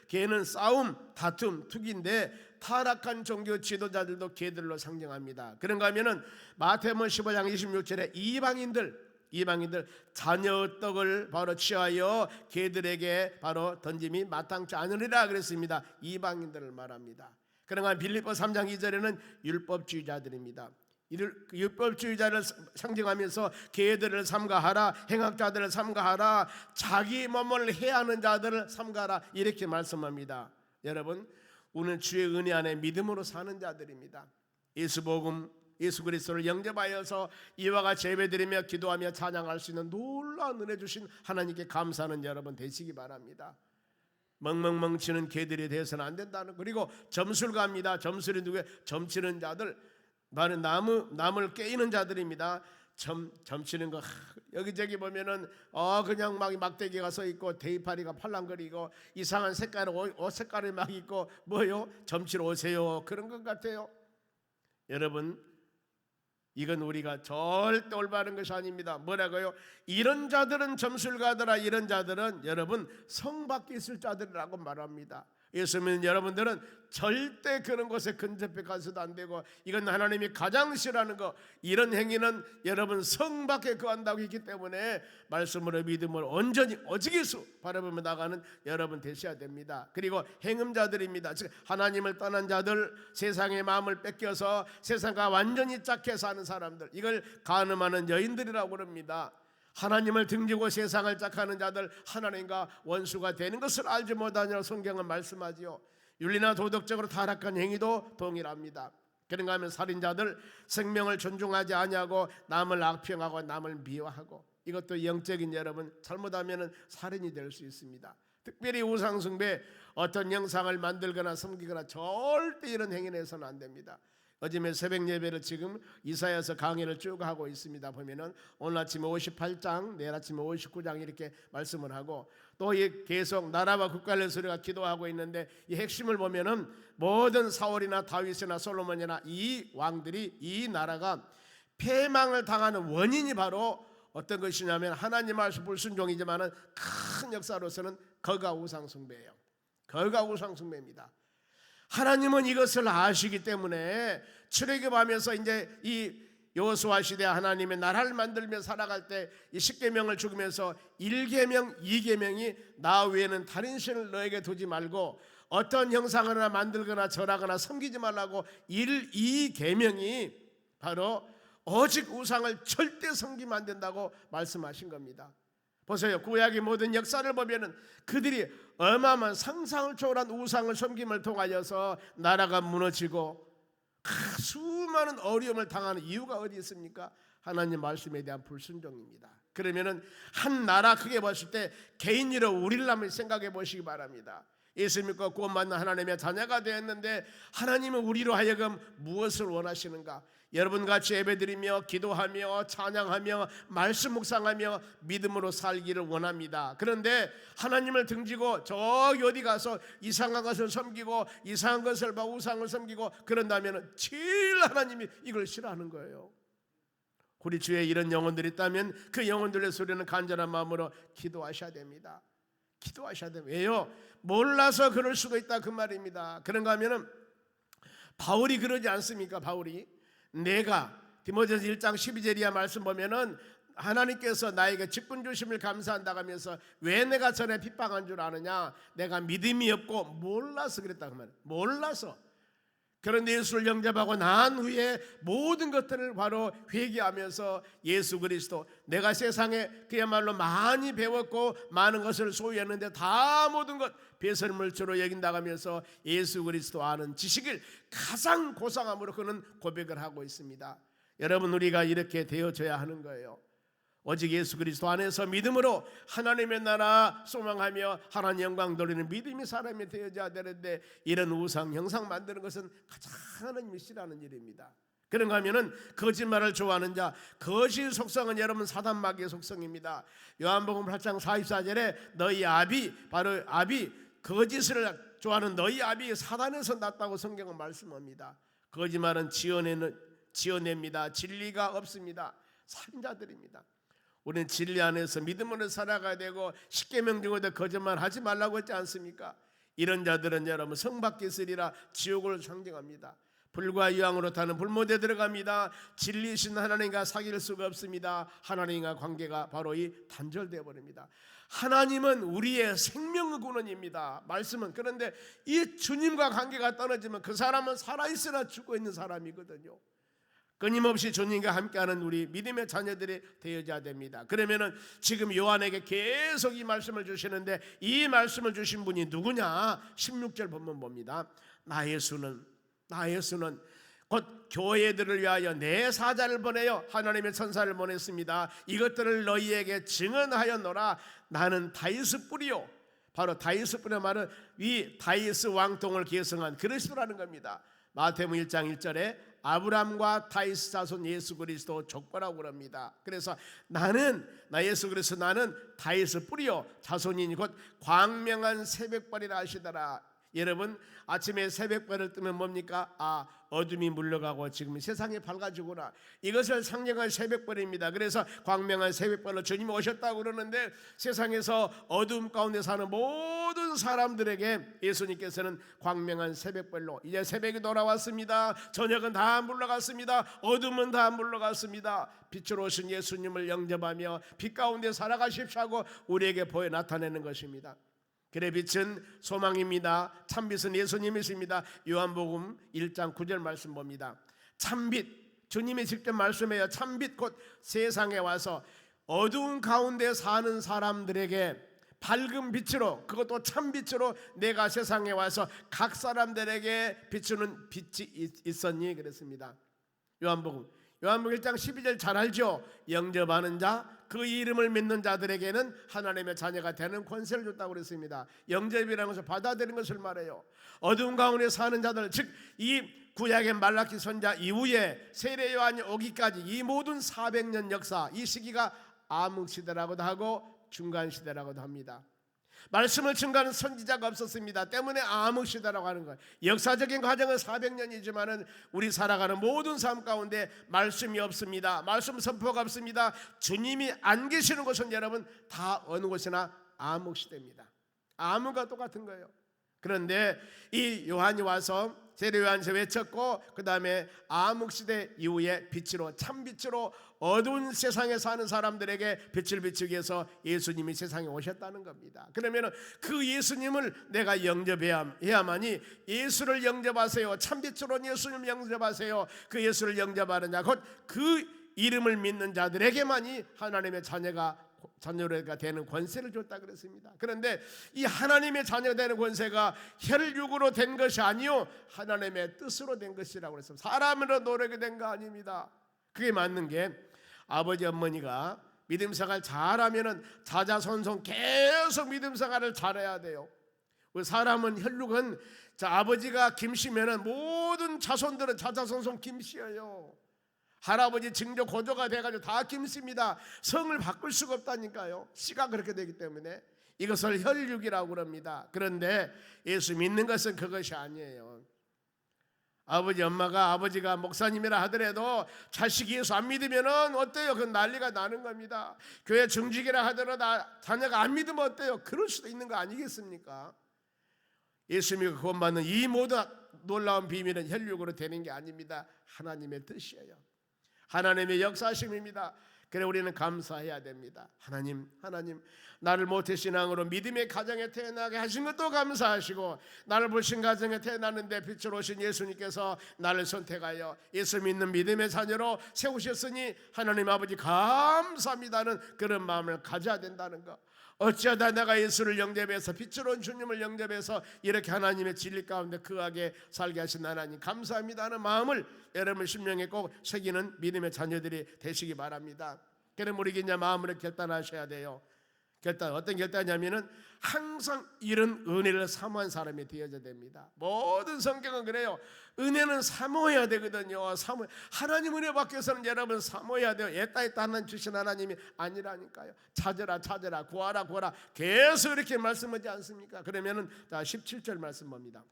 개는 싸움, 다툼, 투기인데 타락한 종교 지도자들도 개들로 상징합니다. 그런가 하면은 마태복음 15장 26절에 이방인들 자녀 떡을 바로 취하여 개들에게 바로 던짐이 마땅치 않으리라 그랬습니다. 이방인들을 말합니다. 그런가 빌립보 3장 2절에는 율법주의자들입니다. 율법주의자를 상징하면서 개들을 삼가하라, 행악자들을 삼가하라, 자기 몸을 해하는 자들을 삼가하라 이렇게 말씀합니다. 여러분, 우리는 주의 은혜 안에 믿음으로 사는 자들입니다. 예수복음, 예수 그리스도를 영접하여서 이와 같이 예배드리며 기도하며 찬양할 수 있는 놀라운 은혜 주신 하나님께 감사하는 여러분 되시기 바랍니다. 멍멍멍치는 개들이 되어서는 안 된다는. 그리고 점술가입니다. 점술이 누구예요? 점치는 자들, 나는 남을 깨이는 자들입니다. 점치는 거 여기저기 보면은 그냥 막 막대기가 서 있고 대이파리가 팔랑거리고 이상한 색깔 옷 색깔이 막 있고 뭐요? 점치러 오세요 그런 것 같아요. 여러분, 이건 우리가 절대 올바른 것이 아닙니다. 뭐라고요? 이런 자들은 점술가더라. 이런 자들은 여러분 성 밖에 있을 자들이라고 말합니다. 예수 믿는 여러분들은 절대 그런 곳에 근접해 가서도 안 되고, 이건 하나님이 가장 싫어하는 거, 이런 행위는 여러분 성 밖에 거한다고 했기 때문에 말씀으로 믿음으로 온전히 오직 예수 바라보며 나가는 여러분 되셔야 됩니다. 그리고 행음자들입니다. 즉 하나님을 떠난 자들, 세상의 마음을 뺏겨서 세상과 완전히 짝해 사는 사람들, 이걸 간음하는 여인들이라고 그럽니다. 하나님을 등지고 세상을 짝하는 자들 하나님과 원수가 되는 것을 알지 못하냐고 성경은 말씀하지요. 윤리나 도덕적으로 타락한 행위도 동일합니다. 그런가 하면 살인자들, 생명을 존중하지 아니하고 남을 악평하고 남을 미워하고, 이것도 영적인 여러분 잘못하면 살인이 될 수 있습니다. 특별히 우상숭배, 어떤 영상을 만들거나 섬기거나 절대 이런 행위는 해서는 안 됩니다. 어제에 새벽 예배를 지금 이사야서 강의를 쭉 하고 있습니다. 보면은 오늘 아침에 58장, 내일 아침에 59장 이렇게 말씀을 하고, 또 계속 나라와 국가를 위해서 우리가 기도하고 있는데, 이 핵심을 보면은 모든 사울이나 다윗이나 솔로몬이나 이 왕들이, 이 나라가 패망을 당하는 원인이 바로 어떤 것이냐면 하나님 말씀 불순종이지만은 큰 역사로서는 거가 우상숭배예요. 거가 우상숭배입니다. 하나님은 이것을 아시기 때문에 출애굽하면서 이제 이 여호수아 시대 하나님의 나라를 만들며 살아갈 때 이 10계명을 죽으면서 1계명, 2계명이 나 외에는 다른 신을 너에게 두지 말고 어떤 형상을 하나 만들거나 절하거나 섬기지 말라고 1, 2계명이 바로 오직 우상을 절대 섬기면 안 된다고 말씀하신 겁니다. 보세요. 구약의 모든 역사를 보면은 그들이 어마어마한 상상을 초월한 우상을 섬김을 통하여서 나라가 무너지고 수많은 어려움을 당하는 이유가 어디 있습니까? 하나님 말씀에 대한 불순종입니다. 그러면은 한 나라 크게 봤을 때 개인으로 우리를 한번 생각해 보시기 바랍니다. 예수 믿고 구원받는 하나님의 자녀가 되었는데 하나님은 우리로 하여금 무엇을 원하시는가? 여러분같이 예배드리며 기도하며 찬양하며 말씀 묵상하며 믿음으로 살기를 원합니다. 그런데 하나님을 등지고 저기 어디 가서 이상한 것을 섬기고 이상한 것을 봐 우상을 섬기고 그런다면 제일 하나님이 이걸 싫어하는 거예요. 우리 주위에 이런 영혼들이 있다면 그 영혼들의 소리는 간절한 마음으로 기도하셔야 됩니다. 기도하셔야 돼요. 왜요? 몰라서 그럴 수도 있다 그 말입니다. 그런가 하면은 바울이 그러지 않습니까? 바울이 내가 디모데전서 1장 12절이야 말씀 보면은 하나님께서 나에게 직분 주심을 감사한다고 하면서 왜 내가 전에 핍박한 줄 아느냐? 내가 믿음이 없고 몰라서 그랬다 그 말이에요. 몰라서. 그런데 예수를 영접하고 난 후에 모든 것들을 바로 회개하면서 예수 그리스도, 내가 세상에 그야말로 많이 배웠고 많은 것을 소유했는데 다 모든 것 배설물주로 여긴다고 하면서 예수 그리스도 아는 지식을 가장 고상함으로 그는 고백을 하고 있습니다. 여러분, 우리가 이렇게 되어져야 하는 거예요. 오직 예수 그리스도 안에서 믿음으로 하나님의 나라 소망하며 하나님 영광 돌리는 믿음이 사람이 되어져야 되는데, 이런 우상 형상 만드는 것은 가장 하나님이 싫어하는 일입니다. 그런가 하면은 거짓말을 좋아하는 자, 거짓 속성은 여러분 사단 마귀의 속성입니다. 요한복음 8장 44절에 너희 아비, 바로 아비, 거짓을 좋아하는 너희 아비 사단에서 났다고 성경은 말씀합니다. 거짓말은 지어냅니다. 진리가 없습니다. 산자들입니다. 우리는 진리 안에서 믿음으로 살아가야 되고, 십계명 중에도 거짓말 하지 말라고 했지 않습니까? 이런 자들은 여러분 성밖에 있으리라 지옥을 상징합니다. 불과 유황으로 타는 불못에 들어갑니다. 진리이신 하나님과 사귈 수가 없습니다. 하나님과 관계가 바로 이 단절되어 버립니다. 하나님은 우리의 생명의 근원입니다. 말씀은. 그런데 이 주님과 관계가 떨어지면 그 사람은 살아있으나 죽어 있는 사람이거든요. 끊임없이 주님과 함께하는 우리 믿음의 자녀들이 되어야 됩니다. 그러면은 지금 요한에게 계속 이 말씀을 주시는데, 이 말씀을 주신 분이 누구냐? 16절 보면 봅니다. 나 예수는 곧 교회들을 위하여 내 사자를 보내요 하나님의 천사를 보냈습니다. 이것들을 너희에게 증언하였노라. 나는 다윗의 뿌리요. 바로 다윗의 뿌리 말은 이 다윗의 왕통을 계승한 그리스도라는 겁니다. 마태복음 1장 1절에 아브라함과 다윗 자손 예수 그리스도 족보라고 그럽니다. 그래서 나 예수 그리스도 나는 다윗의 뿌리요 자손이니 곧 광명한 새벽벌이라 하시더라. 여러분, 아침에 새벽벌을 뜨면 뭡니까? 어둠이 물러가고 지금 세상이 밝아지구나. 이것을 상징한 새벽벌입니다. 그래서 광명한 새벽벌로 주님이 오셨다고 그러는데, 세상에서 어둠 가운데 사는 모든 사람들에게 예수님께서는 광명한 새벽벌로, 이제 새벽이 돌아왔습니다. 저녁은 다 물러갔습니다. 어둠은 다 물러갔습니다. 빛으로 오신 예수님을 영접하며 빛 가운데 살아가십시오 하고 우리에게 보여 나타내는 것입니다. 그래 빛은 소망입니다. 참빛은 예수님이십니다. 요한복음 1장 9절 말씀 봅니다. 참빛, 주님이 직접 말씀해요. 참빛 곧 세상에 와서 어두운 가운데 사는 사람들에게 밝은 빛으로, 그것도 참빛으로 내가 세상에 와서 각 사람들에게 비추는 빛이 있었니 그랬습니다. 요한복음 1장 12절 잘 알죠? 영접하는 자, 그 이름을 믿는 자들에게는 하나님의 자녀가 되는 권세를 줬다고 그랬습니다. 영접이라는 것을 받아들이는 것을 말해요. 어두운 가운데 사는 자들, 즉 이 구약의 말라기 선자 이후에 세례 요한이 오기까지 이 모든 400년 역사, 이 시기가 암흑시대라고도 하고 중간시대라고도 합니다. 말씀을 증거하는 선지자가 없었습니다. 때문에 암흑시대라고 하는 거예요. 역사적인 과정은 400년이지만 우리 살아가는 모든 삶 가운데 말씀이 없습니다. 말씀 선포가 없습니다. 주님이 안 계시는 곳은 여러분 다 어느 곳이나 암흑시대입니다. 암흑과 똑같은 거예요. 그런데 이 요한이 와서 세례 요한에서 외쳤고, 그 다음에 암흑시대 이후에 빛으로, 참빛으로 어두운 세상에 사는 사람들에게 빛을 비추기 위해서 예수님이 세상에 오셨다는 겁니다. 그러면 그 예수님을 내가 영접해야만이, 예수를 영접하세요. 참빛으로 예수님 영접하세요. 그 예수를 영접하느냐, 곧 그 이름을 믿는 자들에게만이 하나님의 자녀가 되는 권세를 줬다 그랬습니다. 그런데 이 하나님의 자녀가 되는 권세가 혈육으로 된 것이 아니요 하나님의 뜻으로 된 것이라고 그랬습니다. 사람으로 노력이 된 거 아닙니다. 그게 맞는 게, 아버지 어머니가 믿음 생활 잘하면은 자자손손 계속 믿음 생활을 잘해야 돼요. 사람은 혈육은, 아버지가 김씨면은 모든 자손들은 자자손손 김씨예요. 할아버지 증조 고조가 돼가지고 다 김씨입니다. 성을 바꿀 수가 없다니까요. 씨가 그렇게 되기 때문에 이것을 혈육이라고 그럽니다. 그런데 예수 믿는 것은 그것이 아니에요. 아버지가 목사님이라 하더라도 자식이 예수 안 믿으면 어때요? 그건 난리가 나는 겁니다. 교회 중직이라 하더라도 자녀가 안 믿으면 어때요? 그럴 수도 있는 거 아니겠습니까? 예수 믿고 구원받는 이 모든 놀라운 비밀은 혈육으로 되는 게 아닙니다. 하나님의 뜻이에요. 하나님의 역사심입니다. 그래 우리는 감사해야 됩니다. 하나님 나를 모태신앙으로 믿음의 가정에 태어나게 하신 것도 감사하시고, 나를 불신 가정에 태어났는데 빛으로 오신 예수님께서 나를 선택하여 예수 믿는 믿음의 자녀로 세우셨으니 하나님 아버지 감사합니다는 그런 마음을 가져야 된다는 것. 어찌하다 내가 예수를 영접해서 빛으로 온 주님을 영접해서 이렇게 하나님의 진리 가운데 거하게 살게 하신 하나님 감사합니다는 마음을 여러분 심령에 꼭 새기는 믿음의 자녀들이 되시기 바랍니다. 그럼 우리 이제 마음으로 결단하셔야 돼요. 어떤 결단이냐면은 항상 이런 은혜를 사모한 사람이 되어야 됩니다. 모든 성경은 그래요. 은혜는 사모해야 되거든요. 하나님 은혜 받기위해서는 여러분 사모해야 돼요. 옛다 하나님 주신 하나님이 아니라니까요. 찾으라 구하라 계속 이렇게 말씀하지 않습니까? 그러면은 자 17절 말씀 봅니다.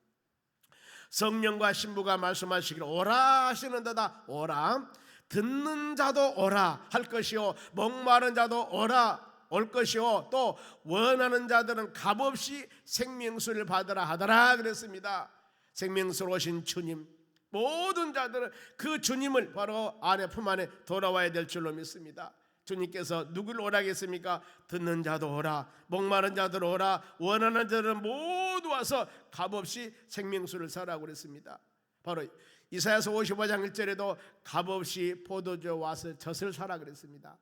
성령과 신부가 말씀하시기를 오라 하시는도다. 오라. 듣는 자도 오라 할 것이요 목마른 자도 오라 올 것이요 또 원하는 자들은 값없이 생명수를 받으라 하더라 그랬습니다. 생명수로 오신 주님, 모든 자들은 그 주님을 바로 안에 품 안에 돌아와야 될 줄로 믿습니다. 주님께서 누구를 오라겠습니까? 듣는 자도 오라, 목마른 자들 오라, 원하는 자들은 모두 와서 값없이 생명수를 사라고 그랬습니다. 바로 이사야서 55장 1절에도 값없이 포도주 와서 젖을 사라 그랬습니다.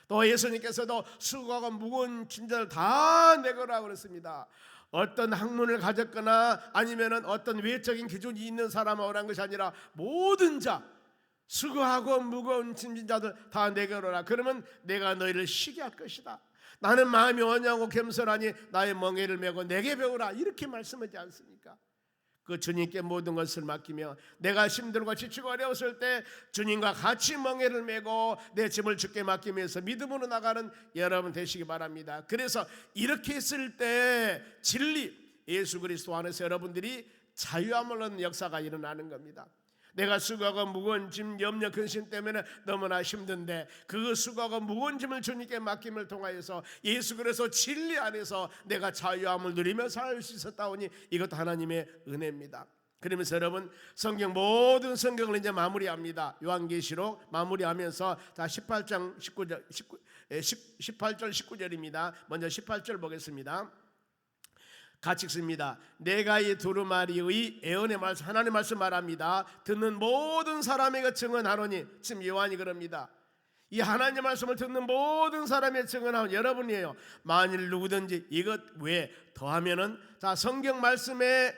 또 예수님께서도 수고하고 무거운 짐들을 다 내거라고 그랬습니다. 어떤 학문을 가졌거나 아니면은 어떤 외적인 기준이 있는 사람을 오라는 것이 아니라 모든 자, 수고하고 무거운 짐진 자들 다 내게로라. 그러면 내가 너희를 쉬게 할 것이다. 나는 마음이 온유하고 겸손하니 나의 멍에를 메고 내게 배우라. 이렇게 말씀하지 않습니까? 그 주님께 모든 것을 맡기며 내가 힘들고 지치고 어려웠을 때 주님과 같이 멍에를 메고 내 짐을 주께 맡기면서 믿음으로 나가는 여러분 되시기 바랍니다. 그래서 이렇게 했을 때 진리 예수 그리스도 안에서 여러분들이 자유함을 얻는 역사가 일어나는 겁니다. 내가 수고하고 무거운 짐, 염려, 근심 때문에 너무나 힘든데 그 수고하고 무거운 짐을 주님께 맡김을 통하여서 예수 그리스도 진리 안에서 내가 자유함을 누리며 살 수 있었다오니 이것도 하나님의 은혜입니다. 그러면서 여러분 모든 성경을 이제 마무리합니다. 요한계시록 마무리하면서 자 18장 18절 19절입니다. 먼저 18절 보겠습니다. 같이 읽습니다. 내가 이 두루마리의 애언의 말씀 하나님의 말씀 말합니다. 듣는 모든 사람에게 증언하노니 지금 요한이 그럽니다. 이 하나님의 말씀을 듣는 모든 사람의 증언하는 여러분이에요. 만일 누구든지 이것 외에 더하면은 자 성경 말씀에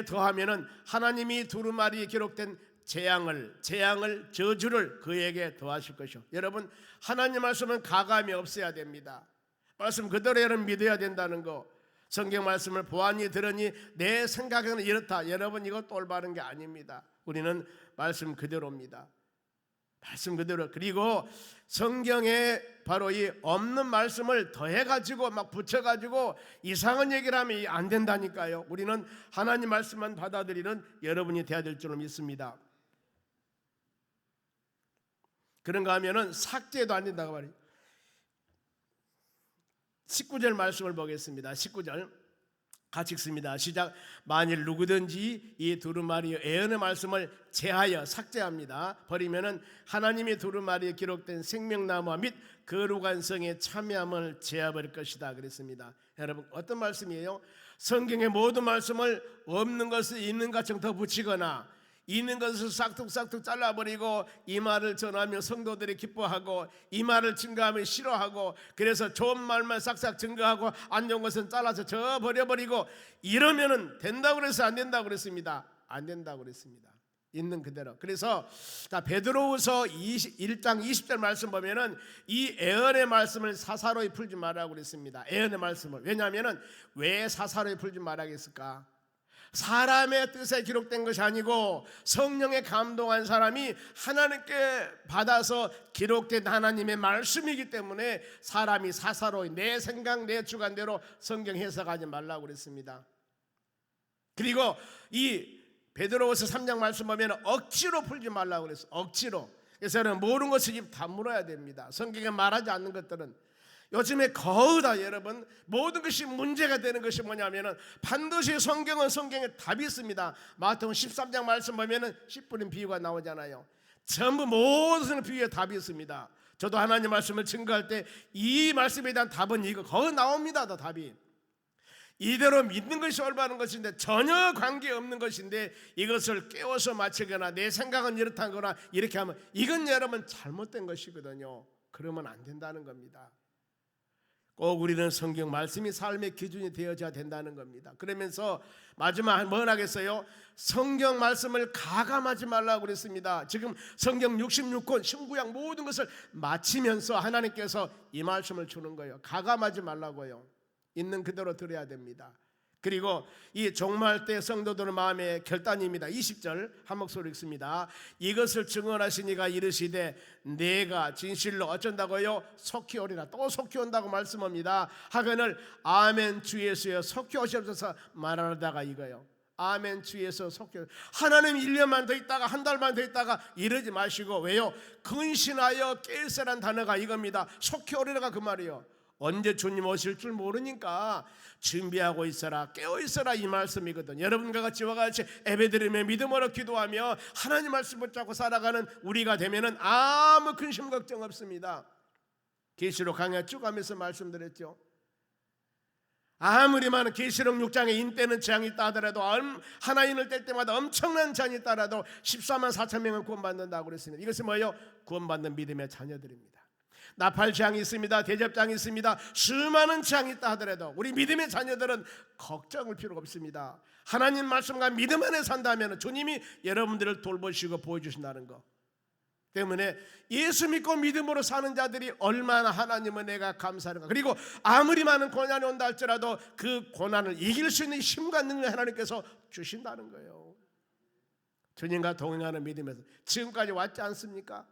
더하면은 하나님이 두루마리에 기록된 재앙을 저주를 그에게 더하실 것이요. 여러분 하나님 말씀은 가감이 없어야 됩니다. 말씀 그대로 여러분 믿어야 된다는 거. 성경 말씀을 보았니 들으니 내 생각에는 이렇다. 여러분 이거 올바른 게 아닙니다. 우리는 말씀 그대로입니다. 말씀 그대로. 그리고 성경에 바로 이 없는 말씀을 더해가지고 막 붙여가지고 이상한 얘기를 하면 안 된다니까요. 우리는 하나님 말씀만 받아들이는 여러분이 되어야 될 줄로 믿습니다. 그런가 하면은 삭제도 안 된다고 말이에요. 19절 말씀을 보겠습니다. 19절 같이 읽습니다. 시작. 만일 누구든지 이 두루마리 애언의 말씀을 제하여 삭제합니다. 버리면은 하나님의 두루마리에 기록된 생명나무와 및 거룩한 성의 참여함을 제하버릴 것이다 그랬습니다. 여러분 어떤 말씀이에요? 성경의 모든 말씀을 없는 것을 있는 것처럼 더 붙이거나 있는 것을 싹둑싹둑 잘라버리고 이 말을 전하며 성도들이 기뻐하고 이 말을 증거하며 싫어하고 그래서 좋은 말만 싹싹 증거하고 안 좋은 것은 잘라서 버려버리고 이러면은 된다고 그래서 안 된다고 그랬습니다. 안 된다고 그랬습니다. 있는 그대로. 그래서 베드로후서 1장 20절 말씀 보면은 이 애언의 말씀을 사사로이 풀지 말라고 그랬습니다. 애언의 말씀을. 왜냐하면은 왜 사사로이 풀지 말라겠을까? 사람의 뜻에 기록된 것이 아니고 성령에 감동한 사람이 하나님께 받아서 기록된 하나님의 말씀이기 때문에 사람이 사사로이 내 생각 내 주관대로 성경 해석하지 말라고 그랬습니다. 그리고 이 베드로후서 3장 말씀 보면 억지로 풀지 말라고 그랬어요. 억지로. 그래서 여러분 모든 것을 입 다물어야 됩니다. 성경에 말하지 않는 것들은 요즘에 거의 다 여러분 모든 것이 문제가 되는 것이 뭐냐면은 반드시 성경은 성경에 답이 있습니다. 마태복음 13장 말씀 보면은 씨 뿌린 비유가 나오잖아요. 전부 모든 비유에 답이 있습니다. 저도 하나님 말씀을 증거할 때 이 말씀에 대한 답은 이거 거의 나옵니다. 더 답이 이대로 믿는 것이 올바른 것인데 전혀 관계없는 것인데 이것을 깨워서 맞추거나 내 생각은 이렇다거나 이렇게 하면 이건 여러분 잘못된 것이거든요. 그러면 안 된다는 겁니다. 꼭 우리는 성경 말씀이 삶의 기준이 되어져야 된다는 겁니다. 그러면서 마지막 뭘 하겠어요? 성경 말씀을 가감하지 말라고 그랬습니다. 지금 성경 66권 신구약 모든 것을 마치면서 하나님께서 이 말씀을 주는 거예요. 가감하지 말라고요. 있는 그대로 들어야 됩니다. 그리고 이 종말 때 성도들의 마음의 결단입니다. 20절 한 목소리 읽습니다. 이것을 증언하시니가 이르시되 내가 진실로 어쩐다고요? 속히 오리라. 또 속히 온다고 말씀합니다. 하거늘 아멘 주 예수여 속히 오시옵소서 말하다가 이거요. 아멘 주 예수 속히. 하나님 1년만 더 있다가 한 달만 더 있다가 이러지 마시고 왜요? 근신하여 깰세란 단어가 이겁니다. 속히 오리라가 그 말이요. 언제 주님 오실 줄 모르니까 준비하고 있어라, 깨어 있어라 이 말씀이거든. 여러분과 같이 와 같이 예배드리며 믿음으로 기도하며 하나님 말씀 붙잡고 살아가는 우리가 되면은 아무 근심 걱정 없습니다. 계시록 강해 쭉 가면서 말씀드렸죠. 아무리 많은 계시록 6장에 인때는 재앙이 있다 하더라도 하나님을 뗄 때마다 엄청난 재앙이 있다라도 14만 4천 명은 구원받는다고 그랬습니다. 이것은 뭐예요? 구원받는 믿음의 자녀들입니다. 나팔 재앙이 있습니다. 대접장이 있습니다. 수많은 재앙이 있다 하더라도 우리 믿음의 자녀들은 걱정할 필요가 없습니다. 하나님 말씀과 믿음 안에 산다면 주님이 여러분들을 돌보시고 보여주신다는 것 때문에 예수 믿고 믿음으로 사는 자들이 얼마나 하나님 은혜가 감사한가. 그리고 아무리 많은 고난이 온다 할지라도 그 고난을 이길 수 있는 힘과 능력 하나님께서 주신다는 거예요. 주님과 동행하는 믿음에서 지금까지 왔지 않습니까?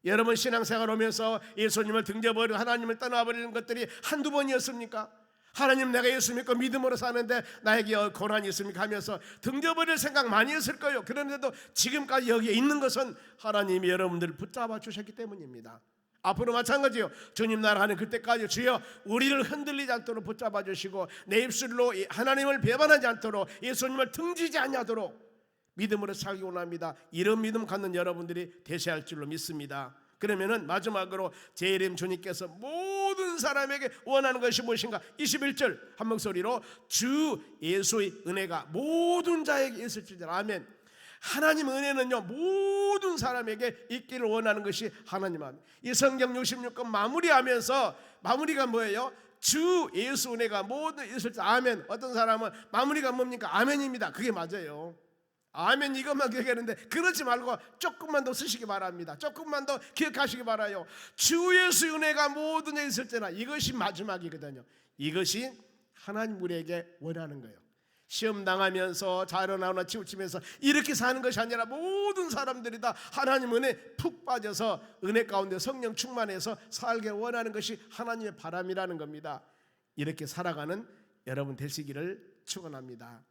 여러분 신앙생활 오면서 예수님을 등져버리고 하나님을 떠나버리는 것들이 한두 번이었습니까? 하나님 내가 예수 믿고 믿음으로 사는데 나에게 고난이 있습니까? 하면서 등져버릴 생각 많이 했을 거예요. 그런데도 지금까지 여기에 있는 것은 하나님이 여러분들을 붙잡아 주셨기 때문입니다. 앞으로 마찬가지요. 주님 나라 하는 그때까지 주여 우리를 흔들리지 않도록 붙잡아 주시고 내 입술로 하나님을 배반하지 않도록 예수님을 등지지 않도록 믿음으로 살기 원합니다. 이런 믿음 갖는 여러분들이 되셔야 할 줄로 믿습니다. 그러면은 마지막으로 제 이름 주님께서 모든 사람에게 원하는 것이 무엇인가? 21절 한 목소리로 주 예수의 은혜가 모든 자에게 있을지어다. 아멘. 하나님 은혜는요 모든 사람에게 있기를 원하는 것이 하나님 아멘. 이 성경 66권 마무리하면서 마무리가 뭐예요? 주 예수 은혜가 모든 있을지 아멘. 어떤 사람은 마무리가 뭡니까? 아멘입니다. 그게 맞아요. 아멘 이것만 기억하는데 그러지 말고 조금만 더 쓰시기 바랍니다. 조금만 더 기억하시기 바라요. 주 예수 은혜가 모든 데 있을지나 이것이 마지막이거든요. 이것이 하나님 우리에게 원하는 거예요. 시험 당하면서 자려나오나 치우치면서 이렇게 사는 것이 아니라 모든 사람들이 다 하나님 은혜 푹 빠져서 은혜 가운데 성령 충만해서 살게 원하는 것이 하나님의 바람이라는 겁니다. 이렇게 살아가는 여러분 되시기를 축원합니다.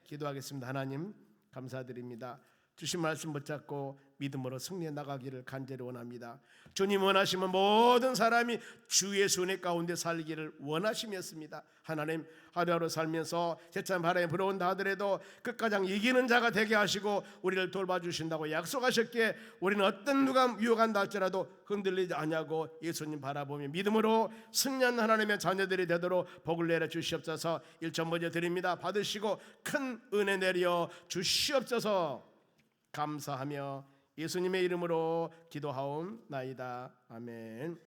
기도하겠습니다. 하나님 감사드립니다. 주신 말씀 붙잡고 믿음으로 승리해 나가기를 간절히 원합니다. 주님 원하시면 모든 사람이 주 예수 은혜 가운데 살기를 원하시면습니다. 하나님 하루하루 살면서 세찬 바람에 불어온다 하더라도 끝가장 이기는 자가 되게 하시고 우리를 돌봐주신다고 약속하셨기에 우리는 어떤 누가 유혹한다 할지라도 흔들리지 않냐고 예수님 바라보며 믿음으로 승리한 하나님의 자녀들이 되도록 복을 내려 주시옵소서. 1천 먼저 드립니다. 받으시고 큰 은혜 내려 주시옵소서. 감사하며 예수님의 이름으로 기도하옵나이다. 아멘.